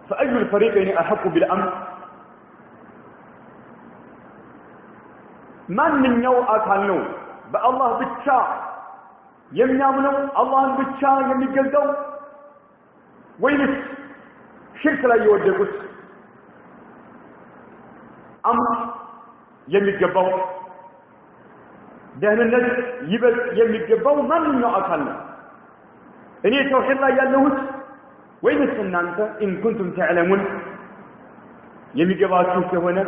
فأي الفريقين أحق بالأمن من يوم أكلوا بالله بتشا يمنعونه الله بتشا يمجلدو وينس شرك لا يودقوس أمر يمجبو دهن الناس يبل يمجبو من يوم أكلنا إني توحيد الله يالنهوت وينس أنت إن كنتم تعلمون يمجباتو كهونا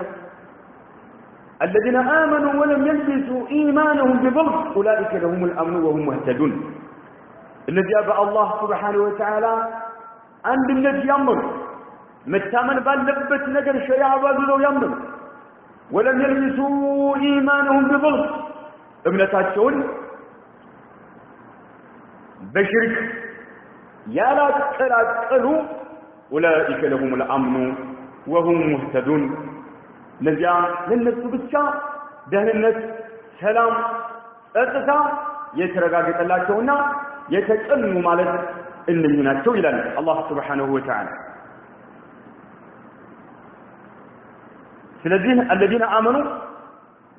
الذين آمنوا ولم يلبسوا إيمانهم بظلم أولئك لهم الأمن وهم مهتدون الذي أبى الله سبحانه وتعالى عند الذي يمر متامن باللبت نجر الشريعة بذلوا يمر ولم يلبسوا إيمانهم بظلم ابنتاتشون بشرك يا لا تقلوا أولئك لهم الأمن وهم مهتدون نزيا للناس بتشا دهن الناس سلام أتسا يترقاقت الله شونا يتجنوا مالك إننا تويلا الله سبحانه وتعالى الذين آمنوا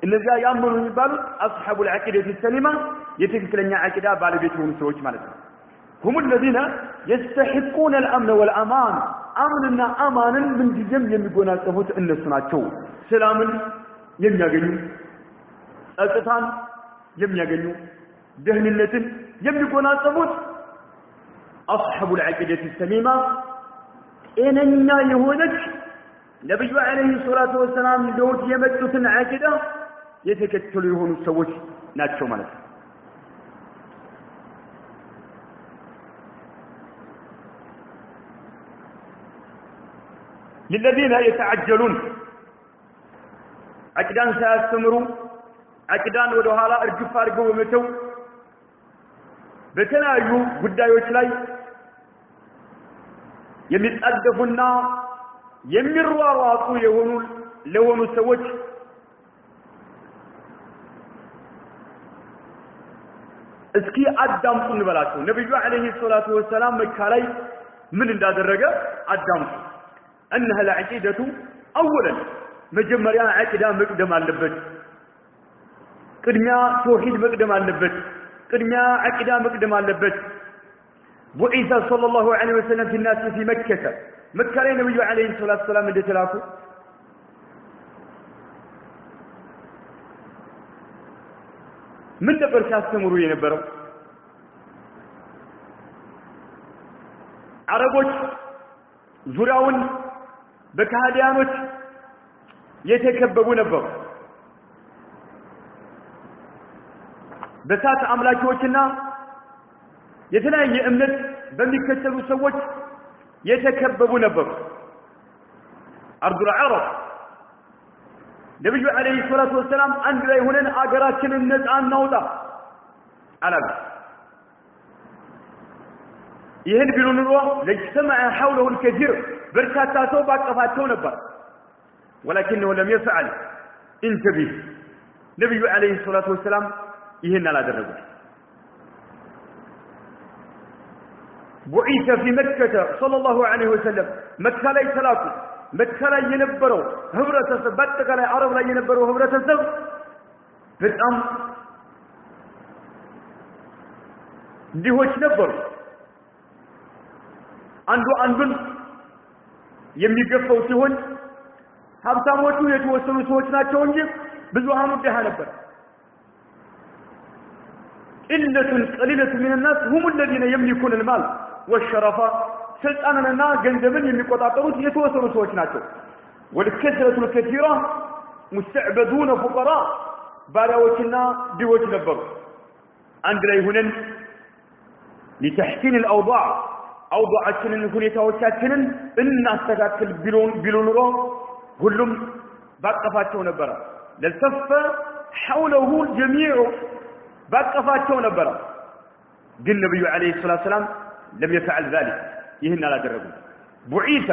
الذين يأمنوا يبال أصحاب العقيدة السليمة يتكلم لنا عقيدة بالبيتهم سويش مالك هم الذين يستحقون الأمن والأمان አምንና አማንን ምን ጊዜም የሚጎናጸፉት እነሱ ናቸው ሰላምን የሚያገኙ ጸጥታን የሚያገኙ ደህንነትን የሚጎናጸፉት أصحاب العقيدة السليمة إننا يهونك نبي عليه الصلاة والسلام دوت يمدت العقيدة يتكتل يهون السوش ناتشو مالك للذين يتعجلون عقدان سيستمروا عقدان ودوهالا ارجف ارجو ومتو በተለያዩ ጉዳዮች ላይ የሚጣደፉና የሚሯሯጡ ለሆኑ ሰዎች እስኪ አዳምጡ እንበላቸው ነብዩ አለይሂ ሰላቱ ወሰለም መካ ላይ ምን እንዳደረገ አዳምጡ انها العقيده اولا መጀመሪያ አቂዳ መቅደም አለበት ቅድሚያ ተውሂድ መቅደም አለበት قدما عقيدة مقدم على بعث صلى الله عليه وسلم في الناس في مكة مكة لين النبي عليه الصلاة والسلام اللي تلاقوا من نبر كاستمروا ينبروا عربوش زراون بكهاديانوش يتكببوا نبروا በሳት አምላኪዎችና የተለያየ እምነት በሚከተሉ ሰዎች የተከበቡ ነበሩ አርዱል አረብ ነብዩ አለይሂ ሰላቱ ወሰለም አንድ ላይ ሆነን አገራችንን ነፃ እናውጣ አላሉ ይሄን ቢሉ ኑሮ ለጅተማ حوله الكثير በርካታ ሰው ባቀፋቸው ነበር ولكنه لم يفعل انتبه ነብዩ አለይሂ ሰላቱ ወሰለም ይሄን አላደረጉት بعث في مكة صلى الله عليه وسلم مكة ላይ ተላኩ መካ ላይ የነበረው ህብረተሰብ በአጠቃላይ አረብ ላይ የነበረው ህብረተሰብ በጣም ድሆች ነበሩ አንዱን የሚገፋው ሲሆን ሀብታሞቹ የተወሰኑ ሰዎች ናቸው እንጂ ብዙሃኑ ድሃ ነበር إلة قليلة من الناس هم الذين يملكون المال والشرف سلطاننا جنزبن يملكوا يتوصلوا سوچ ናቸው والكثرة الكثيرة مستعبدون فقراء ባሪያዎችና ድሆች ነበሩ አንድ ላይ ሆነን لتحسين الأوضاع أوضاعችንን ሁኔታዎቻችንን እናስተካክል ቢሉ ኑሮ ሁሉም ባቀፋቸው ነበር ለልተፈ حوله الجميع ባቀፋቸው ነበር ግን ነብዩ አለይሂ ሰላቱ ሰላም لم يفعل ذلك ይህን አላደረጉ بعث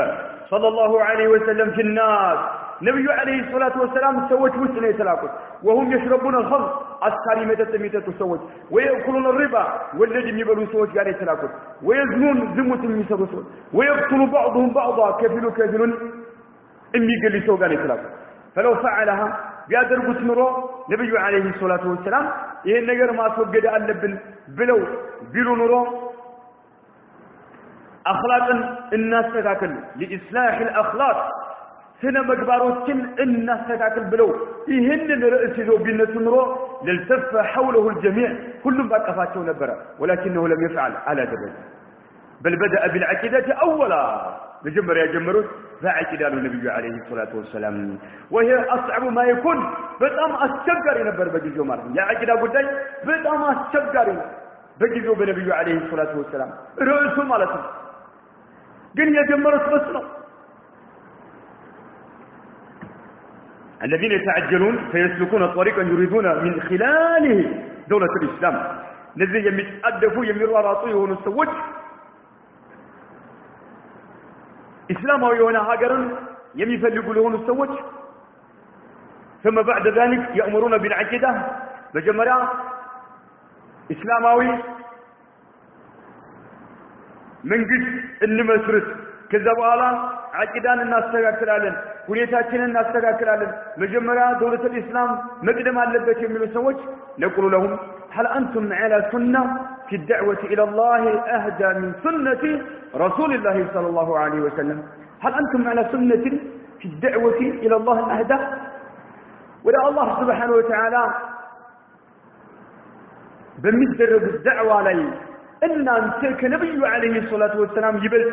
صلى الله عليه وسلم في الناس ነብዩ አለይሂ ሰላቱ ወሰለም ሰዎች ውስጥ ነው የተላኩት وهم يشربون الخمر አስካሪ መጠጥ ሰዎች ويأكلون الربا ወለድ የሚበሉ ሰዎች ጋር የተላኩት ويزنون ዝሙት የሚሰሩ ሰዎች ويقتل بعضهم بعضا كفيل የሚገል ሰው ጋር የተላኩት فلو فعلها ቢያደርጉት ኑሮ ነብዩ አለይሂ ሰላቱ ወሰለም ይሄን ነገር ማስወገድ አለብን ብለው ቢሉ ኑሮ አኽላቅን እናስተካክል ለኢስላህ الأخلاق ስነ ምግባሮችን እናስተካክል ብለው ይሄንን ርዕስ ይዘው ቢነሱ ኑሮ ለልተፈ حوله الجميع ሁሉም ባቀፋቸው ነበር ولكنه لم يفعل على ذلك بل بدأ بالعقيدة أولا مجمريا جمروا فعقيدة النبي عليه الصلاة والسلام وهي أصعب ما يكون بطعم أشجر نبر بجيزو مالهم يا عقيدة قدي بطعم أشجر بجيزو بنبي عليه الصلاة والسلام رؤسوا مالتهم قنيا جمرت بسنو الذين يتعجلون فيسلكون طريقا يريدون من خلاله دولة الإسلام الذي يمتأدفوا يمروا راطيه ونسوج إسلامه يونا هاجرن يميفلقوا لهون السوج ثم بعد ذلك يأمرون بالعقيدة بجمرة إسلاماوي من قد النمسرس كذبوا على عقيدان الناس تغاكرالن ሁኔታችንን እናስተካክላለን መጀመሪያ دولة الإسلام መቅደም አለበት የሚሉ ሰዎች نقول لهم هل أنتم على سنة في الدعوة إلى الله أهدى من سنة رسول الله صلى الله عليه وسلم؟ هل أنتم على سنة في الدعوة إلى الله أهدى؟ ولا الله سبحانه وتعالى بمدرب الدعوة عليه إن أنت كنبي عليه الصلاة والسلام يبل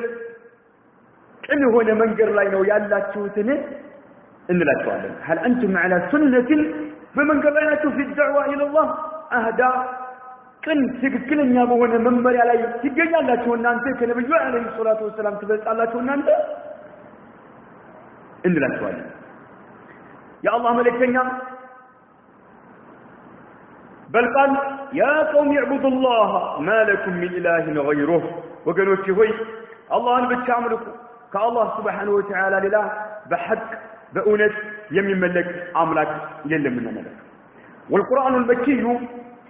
إنه هنا منقر لينو يالا تشوتني إن لا تعلم. هل أنتم على سنة بمنقر لينو في الدعوة إلى الله أهدى؟ كن تكلن يا ابو هنا منبر علي تيجالاچو እናንተ ከነብዩ አለይሂ ሰላቱ ወሰለም ትበልጣላችሁ እናንተ እንላችኋለን። يا الله ملكتኛ بل قال يا قوم اعبدوا الله ما لكم من اله غيره ወገኖቼ ሆይ አላህን ብቻ አምልኩ ከአላህ Subhanahu Wa Ta'ala ሌላ በሐቅ በእውነት የሚመለክ አምላክ የለምና ማለት والقرآن المكي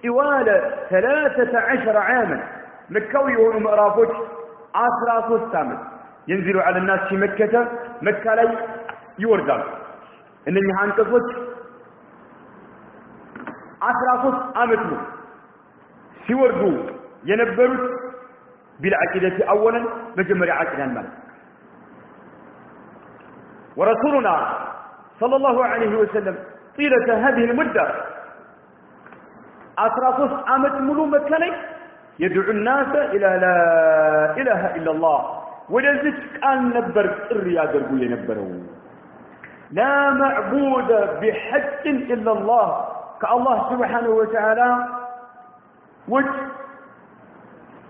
طوال 13 عاما مكوي هو مقرافوج 13 عام ينزل على الناس في مكة مكة لي يوردان إنني هانكفوج 13 عام سيوردو ينبروا بالعقيدة أولا بجمر عقيدة المال ورسولنا صلى الله عليه وسلم طيلة هذه المدة 13 عام ملو مكاني يدعو الناس إلى لا إله إلا الله ولذلك كان نبر الرياض الرجوية نبروا لا معبود بحق إلا الله كالله سبحانه وتعالى وجه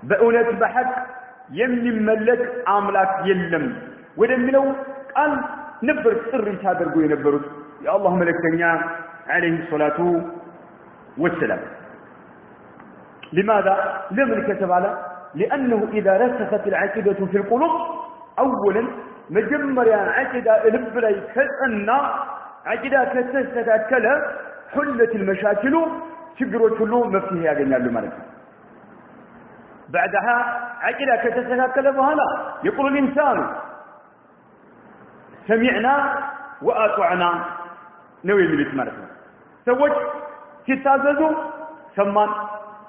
بأونة بحق يمني ملك عملك يلم ولمنو كان نبر الرياض الرجوية نبروا يا الله ملك تنيا عليه الصلاة والسلام. لماذا؟ لمن كتب على؟ لأنه إذا رسخت العقيدة في القلوب أولا مجمر عقيدة البلي كأننا عقيدة كتستكلا حلت المشاكل شجرة كله مفتوح يا جماعة الملك. بعدها عقيدة كتستكلا بهلا يقول الإنسان سمعنا وأطعنا نوي من الملك. سوت تتاززوا سمان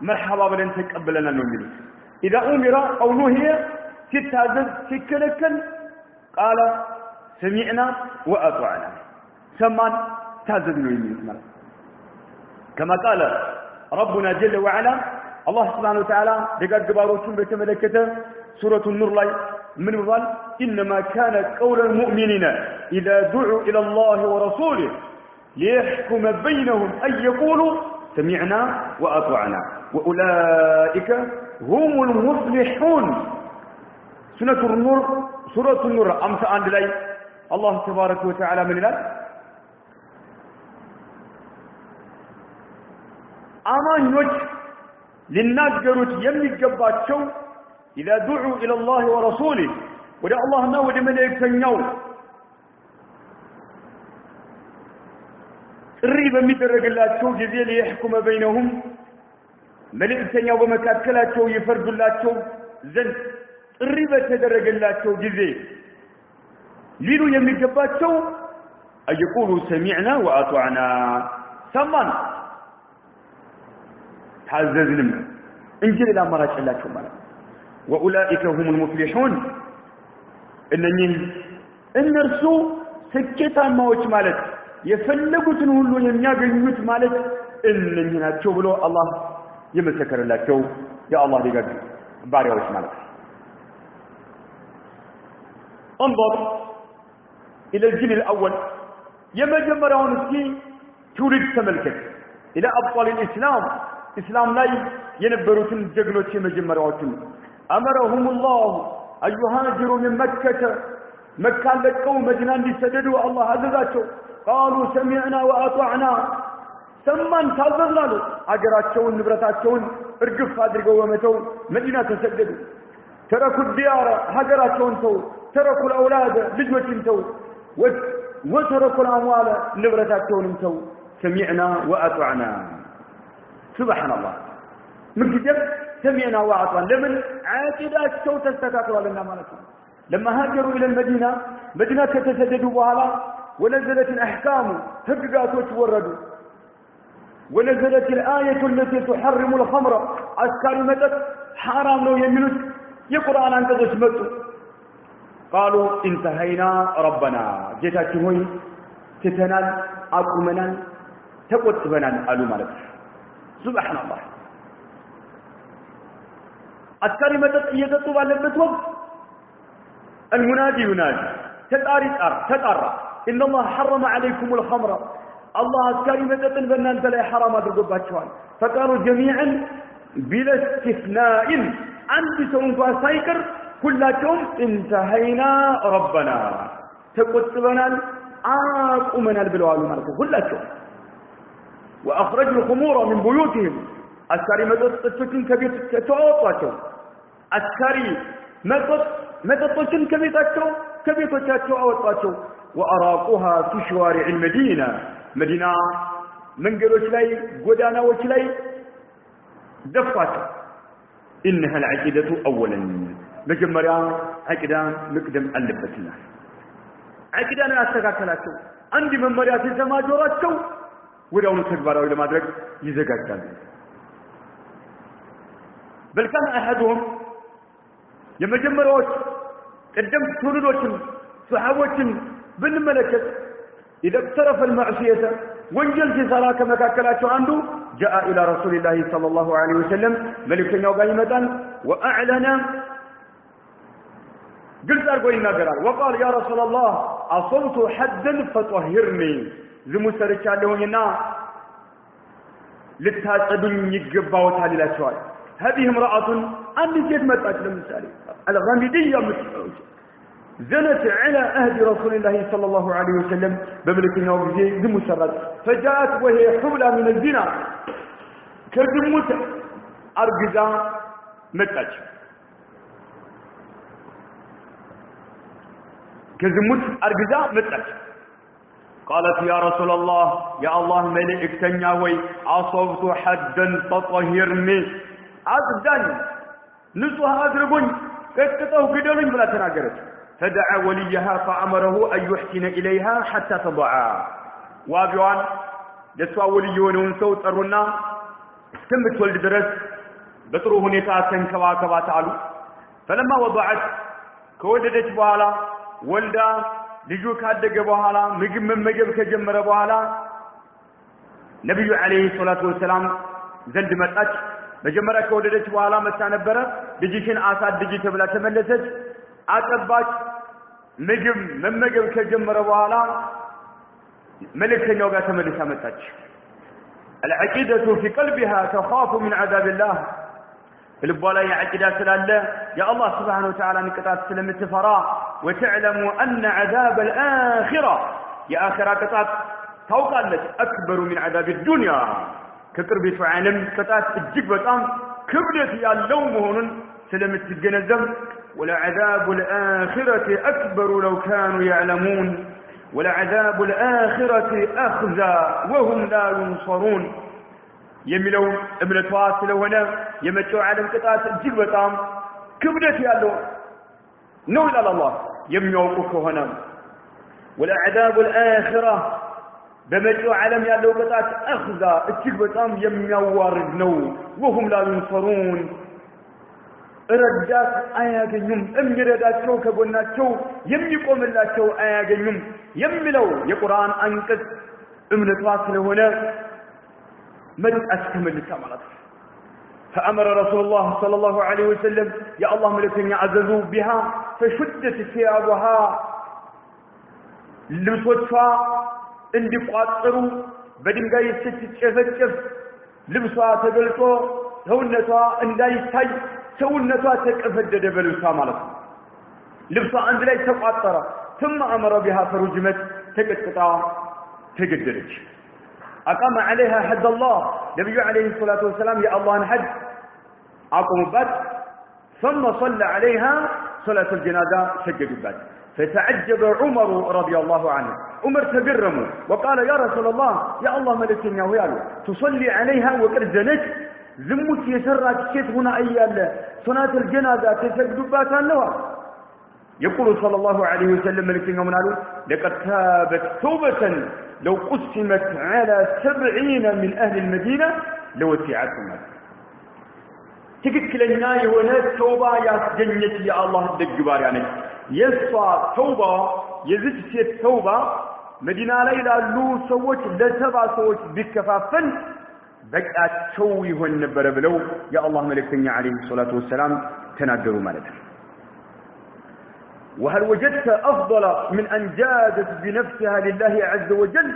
مرحبا بلن تقبلنا نؤمن. إذا أمر أو نهي تتازز تكلكل قال سمعنا وأطعنا سمان تازز نؤمن. كما قال ربنا جل وعلا الله سبحانه وتعالى لقد قباروتون بتملكته سورة النور لاي من قال إنما كان قول المؤمنين إذا دعوا إلى الله ورسوله ليحكم بينهم أن يقولوا سمعنا وأطعنا وأولئك هم المفلحون. سورة النور أمس عند لي الله تبارك وتعالى من الله أمانيوش للناس قروت يملك جباتشو إذا دعوا إلى الله ورسوله ودع الله ناود ملك تنيو الريبة مدرق الله تشو جزية ليحكم بينهم ملك تنيو بمكاكلة تشو يفرد الله تشو زن الريبة تدرق الله تشو جزية لينو يملك جبات تشو أن يقولوا سمعنا وأطعنا سمان تعززنا انجل إلى مرات الله تشو مالا وأولئك هم المفلحون إن رسو سكتا موت مالت የፈለጉትን ሁሉ የሚያገኙት ማለት እነኚህ ናቸው ብሎ አላህ የመሰከረላቸው የአላህ ደጋግ ባሪያዎች ማለት ነው። انظر الى الجيل الاول የመጀመሪያውን እስኪ ትውልድ ተመልከት الى ابطال الاسلام اسلام ላይ የነበሩትን ጀግኖች የመጀመሪያዎችን امرهم الله ان يهاجروا من مكه مكه ለቀው መዲና እንዲሰደዱ አላህ አዘዛቸው። قالوا سمعنا وأطعنا سمان تازلنا له أجراتشون نبرتاتشون ارقف أدرقوا ومتوا مدينة تسددوا تركوا الديار هجراتشون تو تركوا الأولاد لجوة تو وتركوا الأموال نبرتاتشون تو سمعنا وأطعنا. سبحان الله من كتب سمعنا وأطعنا لمن عاقدات تو تستكاكوا لنا مالكم لما هاجروا إلى المدينة مدينة تسددوا بها ونزلت الأحكام هجقات وتوردوا ونزلت الآية التي تحرم الخمر አስካሪ መጠጥ حرام ነው የሚሉት የቁርአን አንቀጾች መጡ قالوا انتهينا ربنا ጌታችን ሆይ ትተናል አቁመናል ተቆጥበናል አሉ ማለት ሱብሃንአላህ አስካሪ መጠጥ እየጠጡ ባለበት ወቅት المنادي ينادي تطارى ان الله حرم عليكم الخمر الله አስካሪ መጠጥን በእናንተ ላይ حرام አድርጎባችኋል فقالوا جميعا بلا استثناء አንድ ሰው እንኳን ሳይቀር ሁላቸውም انتهينا ربنا ተቆጥበናል አቁመናል ብለዋል ማለት ነው ሁላቸው واخرجوا الخمور من بيوتهم አስካሪ መጠጦችን ከቤት ተወጧቸው አስካሪ መጠጦችን ከቤቶቻቸው አወጧቸው واراقوها في شوارع المدينه مدينه መንገዶች ላይ ጎዳናዎች ላይ ደፋቸው انها العقيده اولا መጀመሪያ አቂዳ መቅደም አለበትና አቂዳን ያስተካከላቸው አንድ መመሪያ ሲሰማ ጆሮአቸው ወዲያውኑ ተግባራዊ ለማድረግ ይዘጋጃሉ በልካም አሐዱም የመጀመሪያዎች ቀደምት ትውልዶችን ሱሐቦችን ብንመለከት اذا اقترف المعصيه ወንጀል ሲሰራ ከመካከላቸው አንዱ جاء الى رسول الله صلى الله عليه وسلم መልእክተኛው ጋር ይመጣል واعلن قلت أرجو ينادران وقال يا رسول الله أصبت حدا فطهرني زمسرك عليهنا لتهاجدني يجباوت هذه الأشياء هذه امرأة أني جد متأكد مثالي الغامدية زنت على أهد رسول الله صلى الله عليه وسلم بملكنا وبزي زمسرات فجاءت وهي حولى من الزنا كزمت أرجزا متأكد كزمت أرجزا متأكد قالت يا رسول الله يا الله ملئكتني وي أصبت حدا فطهرني أصدقني نسوها أدربني كتته قدرني بلا تناقرت فدعا وليها فأمره أن يحسن إليها حتى تضعها وابيوان يسوى وليون ونسوت أرونا استمت ولد درس بطروه نتاسا كواكبا تعالوا فلما وضعت كوددت بوالا ولدا ልጁ ካደገ በኋላ ምግብ መመገብ ከጀመረ በኋላ ነብዩ አለይሂ ሰላቱ ወሰለም ዘንድ መጣች መጀመሪያ ከወደደች በኋላ መጣ ነበር ልጅሽን አሳድጊ ተብላ ተመለሰች አጠባች ምግብ መመገብ ከጀመረ በኋላ መልእክተኛው ጋር ተመልሳ መጣች العقيدة في قلبها تخاف من عذاب الله البولا يعقيدة سلاله يا الله سبحانه وتعالى نقطات سلم التفراء وتعلموا أن عذاب الآخرة يا آخرة قطات توقعت أكبر من عذاب الدنيا كقربة عالم قطات الجبة كبرت يا اللوم هون سلم التجنزم ولا عذاب الآخرة أكبر لو كانوا يعلمون ولا عذاب الآخرة أخزى وهم لا ينصرون يملو ابن تواصل هنا يمتوا على القطاع الجبة كبرت يا اللوم نول على الله يميوقك هنا ولا عذاب الآخرة بمجو علم يا لو قطعت أخذا التكبتام يميوارد نو وهم لا ينصرون رجات آياجنهم أميرداتشو كبناتشو يميقوم اللاتشو آياجنهم يملو يقرآن أنكت ابن تواصل هنا مدت أسكمل لساملات فأمر رسول الله صلى الله عليه وسلم يا الله ملكين يعززوا بها فشدت ثيابها لبسوتها اندي قاطروا بدنجاي ستتشفشف لبسها تقلطو سونتها اندايتاي سونتها تكفدد بلبسها مالك لبسها عند لا تقاطر ثم أمر بها فرجمت تقطع تقدرج أقام عليها حد الله نبي عليه الصلاة والسلام يا الله حد أقوم بات ثم صلى عليها صلاة الجنازة سجد بات فتعجب عمر رضي الله عنه عمر تجرمه وقال يا رسول الله يا الله ملكني وياله تصلي عليها وقد زنت زمت يسرك كيف هنا أيال صلاة الجنازة تسجد بات النوى يقول صلى الله عليه وسلم ملكني ومناله لقد تابت توبة لو قسمت على 70 من أهل المدينة لوسعتهم ትክክለኛ የሆነ ተውባ ያስገኘች የአላህ ደግባር ያነች የሷ ተውባ የዚች ሴት ተውባ መዲና ላይ ላሉ ሰዎች ለሰባ ሰዎች ቢከፋፈል በቃቸው ይሆን ነበር ብለው የአላህ መልእክተኛ አለይሂ ሰላቱ ወሰለም ተናገሩ ማለት ነው وهل وجدت أفضل من أن جادت بنفسها لله عز وجل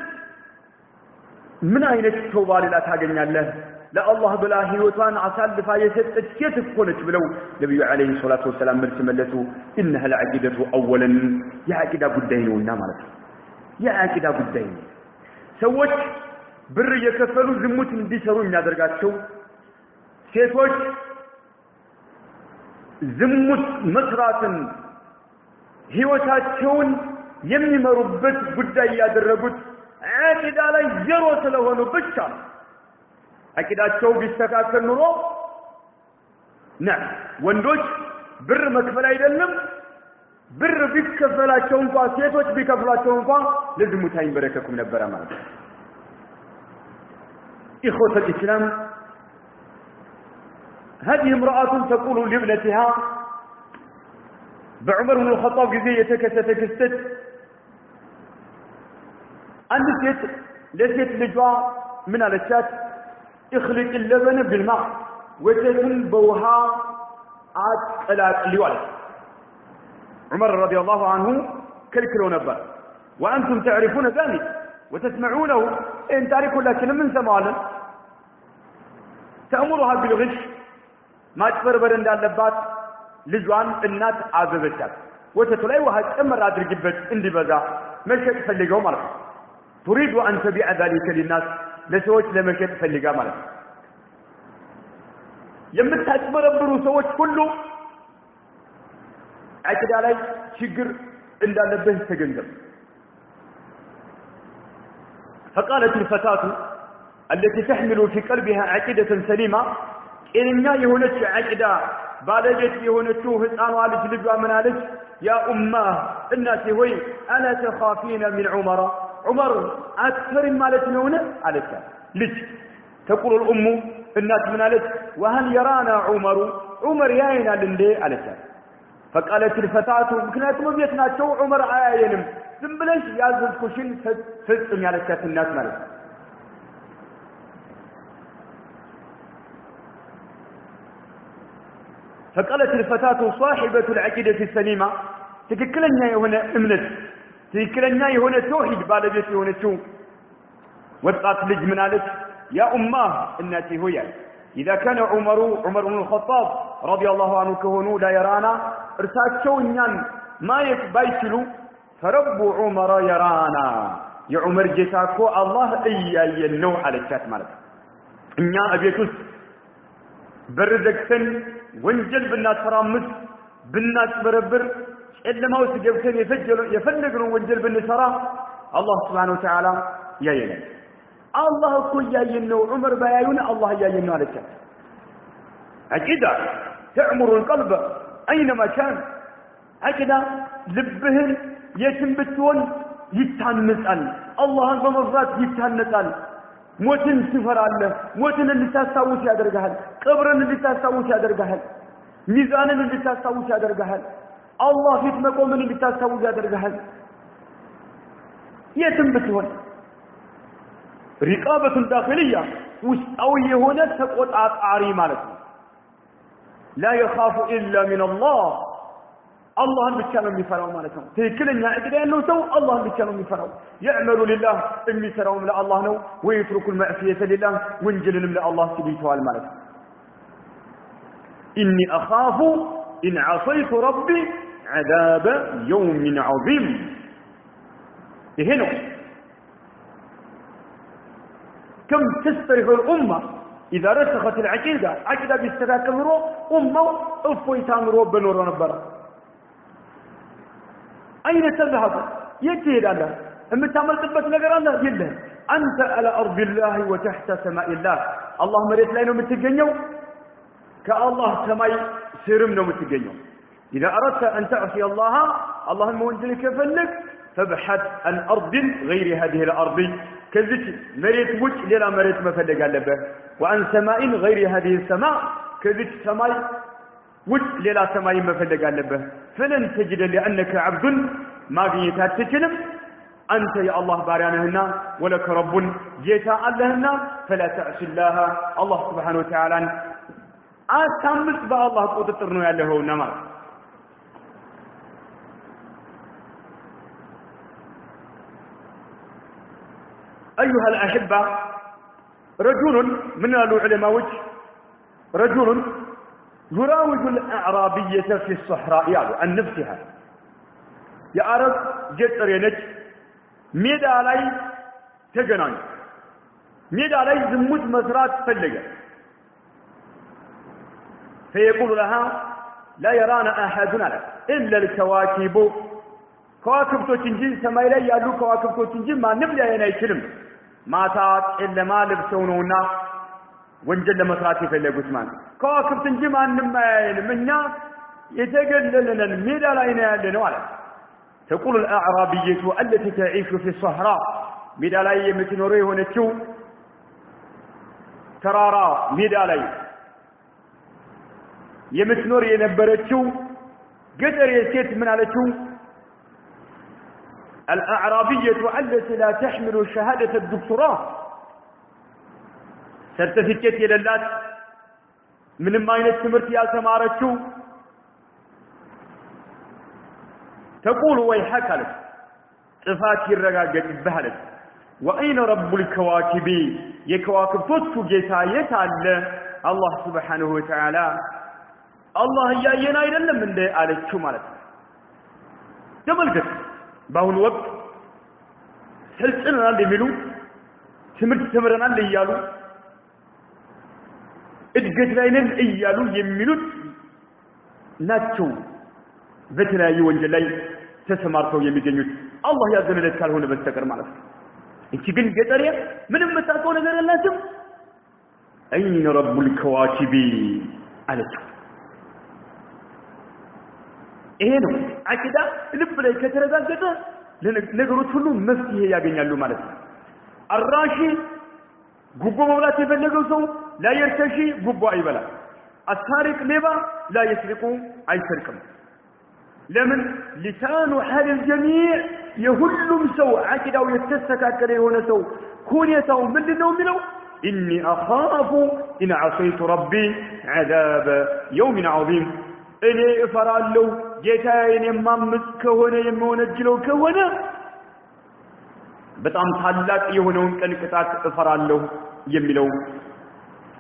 من أين التوبة لا تاجني الله لا الله بلا هيوتان عسالف يسد كيف تكونت بلو نبي عليه الصلاة والسلام مرسملته إنها العقيدة أولا يا عقيدة قدين والنامرة يا عقيدة قدين سوت بر يكفلوا زموت بيسروا من درجات شو سيتوش زموت مسرات ህይወታቸውን የሚመሩበት ጉዳይ ያደረጉት አቂዳ ላይ ጀሮ ስለሆኑ ብቻ አቂዳቸው ቢስተካከል ኑሮ ወንዶች ብር መክፈል አይደለም ብር ቢከፈላቸው እንኳን ሴቶች ቢከፍላቸው እንኳን ለዝሙት አይንበረከኩም ነበር ማለት ነው إخوة الإسلام هذه امرأة تقول لابنتها بعمر بن الخطاب جزية تكست عند ست لست لجوا من على الشات اخلط اللبن بالماء وتكن بوها عاد الوالد عمر رضي الله عنه كلكلوا نبا وأنتم تعرفون ذلك وتسمعونه إن تعرفوا لكن من سمعنا تأمرها بالغش ما تفربر عند اللبات ልጇን እናት አዘዘቻት ወተቱ ላይ ውሃ ጨምራ አድርጊበት እንዲበዛ መሸጥ ፈልገው ማለት ነው تريد ان تبيع ذلك للناس ለሰዎች ለመሸጥ ፈልጋ ማለት ነው የምታጭበረብሩ ሰዎች ሁሉ አቂዳ ላይ ችግር እንዳለበት ተገንዘብ فقالت الفتاة التي تحمل في قلبها عقيدة سليمة إننا يهونت عقيدة ባለቤት የሆነችው ህፃኗ ልጅ ልጇ ምን አለች ያ ኡማ እናቴ ሆይ አላ ተኻፊና ሚን ዑመር አትፈሪ ማለት ነውና አለች ልጅ تقول الام እናት ምን አለች وهل يرانا عمر ያይናል እንዴ አለች فقالت الفتاة ምክንያቱም ቤት ናቸው ዑመር አያየንም ዝም ብለሽ ያዘዝኩሽን ፍጽም ያለቻት እናት ማለት فقالت الفتاة صاحبة العقيدة السليمة تككلنا يهون امنت تككلنا يهون توحيد بالبيت يهون شو وقعت لج منالك يا أمه الناتي هويا إذا كان عمر بن الخطاب رضي الله عنه كهونو لا يرانا ارساك شو نيان ما يكبايتلو فرب عمر يرانا يا عمر جيتاكو الله إيا ينو على الشات مالك إنيا أبيتوس بردكتن ወንጀል ብናተራምስ ብናጭበረብር ጨለማው ሲገብተን የፈለግነው ወንጀል ብንሰራ አላህ Subhanahu Wa Ta'ala ያየናል አላህ እኮ ያየን ነው ዑመር ባያዩን አላህ ያየን ነው አለች አቂዳ تعمر القلب اينما كان አቂዳ ልብህን የትም ብትሆን ይታነጻል አላህን በመፍራት ይታነጻል ሞትን ትፈራለህ ሞትን እንድታስታውስ ያደርጋል ቀብርን እንድታስታውስ ያደርጋል ሚዛንን እንድታስታውስ ያደርጋል አላህ ፊት መቆምን እንድታስታውስ ያደርጋል የትም ብትሆን ሪቃበቱ ዳኺልያ ውስጣዊ የሆነ ተቆጣጣሪ ማለት ነው لا يخاف الا من الله الله ብቻ ነው የሚፈራው ማለት ነው ትክክለኛ እቅድ ያለው ሰው አላህ ብቻ ነው የሚፈራው يعمل لله የሚሰራውም ለአላህ ነው ويترك المعصيه لله ወንጀልንም ለአላህ ሲቢተዋል ማለት ነው اني اخاف ان عصيت ربي عذاب يوم عظيم ይሄ ነው كم تستريح الامه اذا رسخت العقيده عقيده بيستكمل امه افويتا نورو بنورو ነበር أين تذهب؟ يتيد الله أما تعمل تبت نقر الله يله أنت على أرض الله وتحت سماء الله الله مريت لأنه متقنيو كالله سماي سرمنا متقنيو إذا أردت أن تعصي الله اللهم وانجلك فلك فابحث عن أرض غير هذه الأرض كذلك مريت وجه للا مريت مفلق اللبه وعن سماء غير هذه السماء ከዚህ ሰማይ ውጭ ሌላ ሰማይ መፈለግ አለበት فلن تجد لأنك عبد ማግኘት አትችልም أنت يا الله باريانهنا ولك رب جيتا اللهنا فلا تعص الله الله سبحانه وتعالى أتمس بالله قدر ነው ያለውና ማለት أيها الأحبة رجل من العلماء رجل يراود الأعرابية في الصحراء عن نفسها يا عرب جتر ينج ميدا علي تجنان ميدا علي زموت مزرات فلقة فيقول لها لا يرانا أحدنا إلا الكواكب كواكب تنجي سماي لا يالو كواكب تنجي ما نبدا ينايكلم ما تات إلا ما لبسونونا ወንጀል ለመስራት የፈለጉት ማለት ከዋክብት እንጂ ማንንም አያየንም እኛ የተገለለነን ሜዳ ላይ ነው ያለነው አለ تقول الأعرابية التي تعيش في الصحراء ሜዳ ላይ የምትኖረው የሆነችው ተራራ ሜዳ ላይ የምትኖር የነበረችው ገጠር የሴት ምን አለችው الأعرابية التي لا تحمل شهادة الدكتوراه ሰርቲፊኬት የሌላት ምንም አይነት ትምህርት ያልተማረችው تقول ويحك لك ጥፋት ይረጋገጥብሃል وأين رب الكواكب የከዋክብ ቶቹ ጌታ የት አለ አላህ Subhanahu Wa Ta'ala አላህ ያየን አይደለም እንደ አለችው ማለት ነው ተመልከት በአሁኑ ወቅት ስልጥናል የሚሉ ትምህርት ተምረናል እያሉ እድገት ላይ ነን እያሉ የሚሉት ናቸው በተለያዩ ወንጀል ላይ ተሰማርተው የሚገኙት አላህ ያዘነለት ካልሆነ በስተቀር ማለት ነው እቺ ግን ገጠሪያ ምንም መታቀው ነገር የላትም አይን ረቡል ከዋኪቢ አለች ይሄ ነው አቂዳ ልብ ላይ ከተረጋገጠ ለነገሮች ሁሉ መፍትሄ ያገኛሉ ማለት ነው አራሺ ጉቦ መብላት የፈለገው ሰው لا يرتشي غبو አይበላ السارق لبا لا يسرق አይሰርቅም ለምን لسان حال الجميع يهلم سو عقيداው የተስተካከለ የሆነ ሰው ኩኔታው ምንድነው የሚለው اني اخاف ان عصيت ربي عذاب يوم عظيم እኔ እፈራለሁ ጌታዬን የማምጽ ከሆነ የምወነጅለው ከሆነ በጣም ታላቅ የሆነውን ቀን ቅጣት እፈራለሁ የሚለው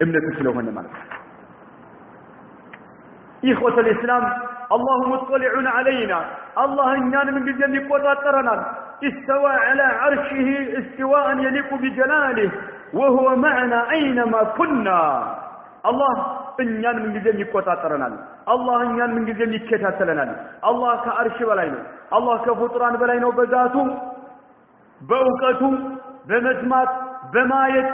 እምነት ስለሆነ ማለት إخوة الإسلام الله مطلع علينا الله እኛን ምን ጊዜም ይቆጣጠረናል استوى على عرشه استواء يليق بجلاله وهو معنا أينما كنا الله እኛን ምን ጊዜም ይቆጣጠረናል الله እኛን ምን ጊዜም ይከታተለናል الله ከአርሽ በላይ ነው الله ከፍጡራን በላይ ነው በዛቱ በእውቀቱ በመስማት በማየት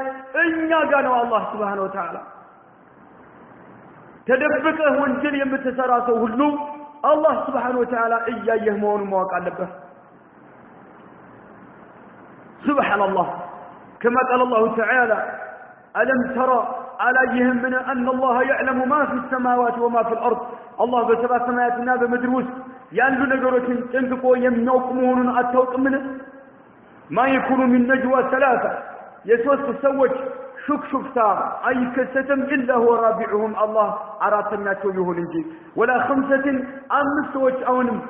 እኛ ጋር ነው አላህ Subhanahu Wa Ta'ala ተደብቀህ ወንጀል የምትሰራ ሰው ሁሉ አላህ Subhanahu Wa Ta'ala እያየህ መሆኑን ማወቅ አለበት سبحان الله كما قال الله تعالى ألم ترى عليهم من أن الله يعلم ما في السماوات وما في الأرض الله بسبع سماواتنا بمدروس ያሉ ነገሮችን ጠንቅቆ የሚያውቅ መሆኑን አታውቅም ما يكون من نجوى ثلاثة يسوس سوج شكشكتا أي كستم إلا هو رابعهم الله عراتنا توجهه نجي ولا خمسة أمس وجه أونم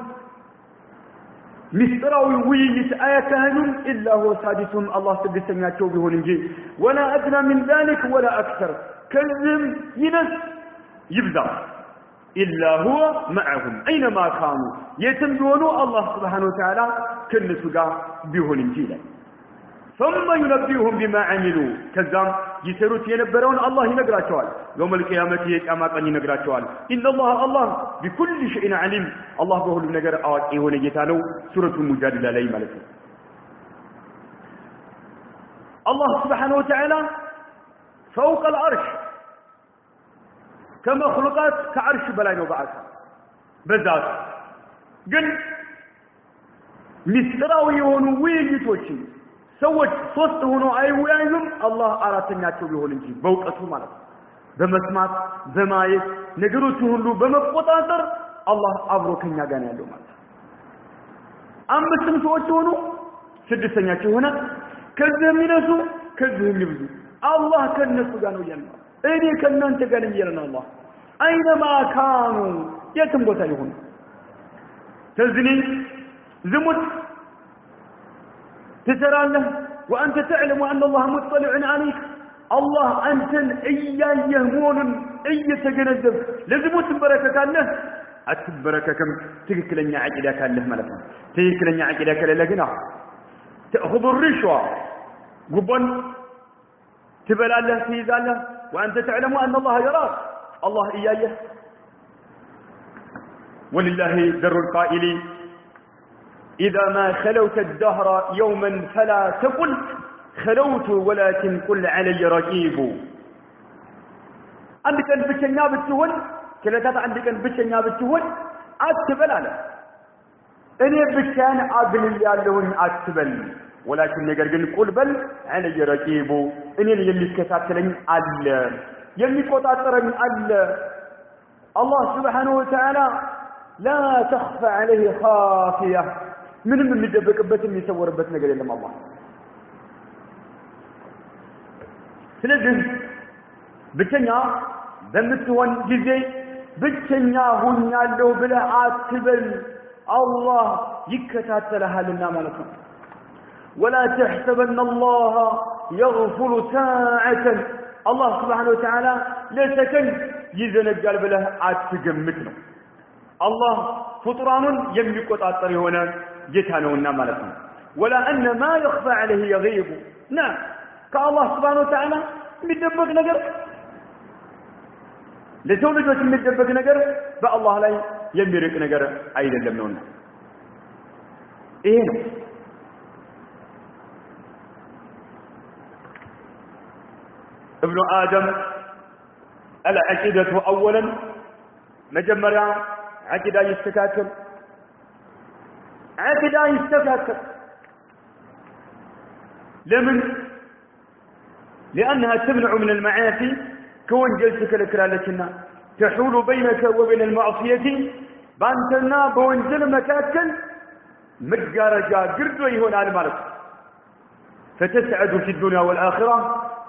مستراوي ويجت آياتهم إلا هو سادسهم الله سبحانه توجهه نجي ولا أدنى من ذلك ولا أكثر كذب ينس يبدأ إلا هو معهم أينما كانوا يتمدونوا الله سبحانه وتعالى كنسوا بهن نجيلا ثم ينبئهم بما عملوا كذاب يسروا ينبرون الله ينقراتوال يوم القيامة يقام قن ينقراتوال إن الله بكل شيء عليم الله بهول نجر أواقيه ونجتالو سورة المجادلة لي ملك الله سبحانه وتعالى فوق العرش كمخلوقات كعرش بلاين وبعث بالذات قل مستراوي ونويلتوشي ሰዎች ሶስት ሆኖ አይወያዩም አላህ አራተኛቸው ቢሆን እንጂ በእውቀቱ ማለት በመስማት በማየት ነገሮች ሁሉ በመቆጣጠር አላህ አብሮ ከኛ ጋር ያለው ማለት አምስትም ሰዎች ሆኑ ስድስተኛቸው ሆነ ከዚህ የሚነሱ ከዚህ የሚብዙ አላህ ከነሱ ጋር ነው ያለው እኔ ከናንተ ጋር ነኝ ይላል አላህ አይነማ ካኑ የትም ቦታ ይሁን ተዝኒ ዝሙት تسرالله وأنت تعلم أن الله مطلع عليك الله أنت إياه مول أي تجنزب لازم تبركك الله أتبركك كم تكلني عقلك الله ملك تكلني عقلك لكن تأخذ الرشوة قبل تبل الله تيز الله وأنت تعلم أن الله يراك الله إياه ولله در القائل إذا ما خلوت الدهر يوما فلا تقل خلوت ولكن قل علي رقيب عندك البشنيا بتهون كلاتات عندك البشنيا بتهون أتبل على أنا بشان أبن اللي عليهن أتبل ولكن نقول قل بل علي رقيب أنا اللي كتاتلن الله يلي كتاترن الله سبحانه وتعالى لا تخفى عليه خافية من يدبقበት የሚሰወርበት ነገር የለም አላህ ስለዚህ ብቸኛ በምትሆን ጊዜ ብቸኛ ሆኛለሁ ብለህ አትበል አላህ ይከታተልሃልና ማለት ነው ولا تحسبن الله يغفل ساعة الله سبحانه وتعالى لسكن يزنجال بله አትገምት ነው الله فطران يميقطاطر يሆነ ጌታ ነውና ማለት ነው ولا ان ما يخفى عليه يغيب نعم كالله سبحانه وتعالى የሚደበቅ ነገር ለሰው ልጆች የሚደበቅ ነገር በአላህ ላይ የሚርቅ ነገር አይደለም ነውና ይሄ ነው ابن آدم العقيدة أولا مجمرا عقيدة يستكاكل عقيدة يستكاكل لمن؟ لأنها تمنع من المعاصي كون جلسك الكلالتنا تحول بينك وبين المعصية بانتنا بونجل مكاكل متقارجا قرد ويهون على مالك فتسعد في الدنيا والآخرة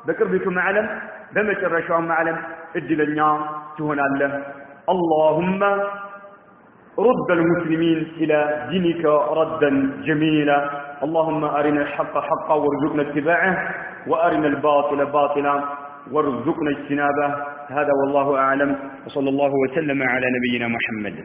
بقربكم معلم بمشرشوا معلم الدنيا تهون الله اللهم رد المسلمين إلى دينك ردا جميلا اللهم أرنا الحق حقا وارزقنا اتباعه وأرنا الباطل باطلا وارزقنا اجتنابه هذا والله أعلم وصلى الله وسلم على نبينا محمد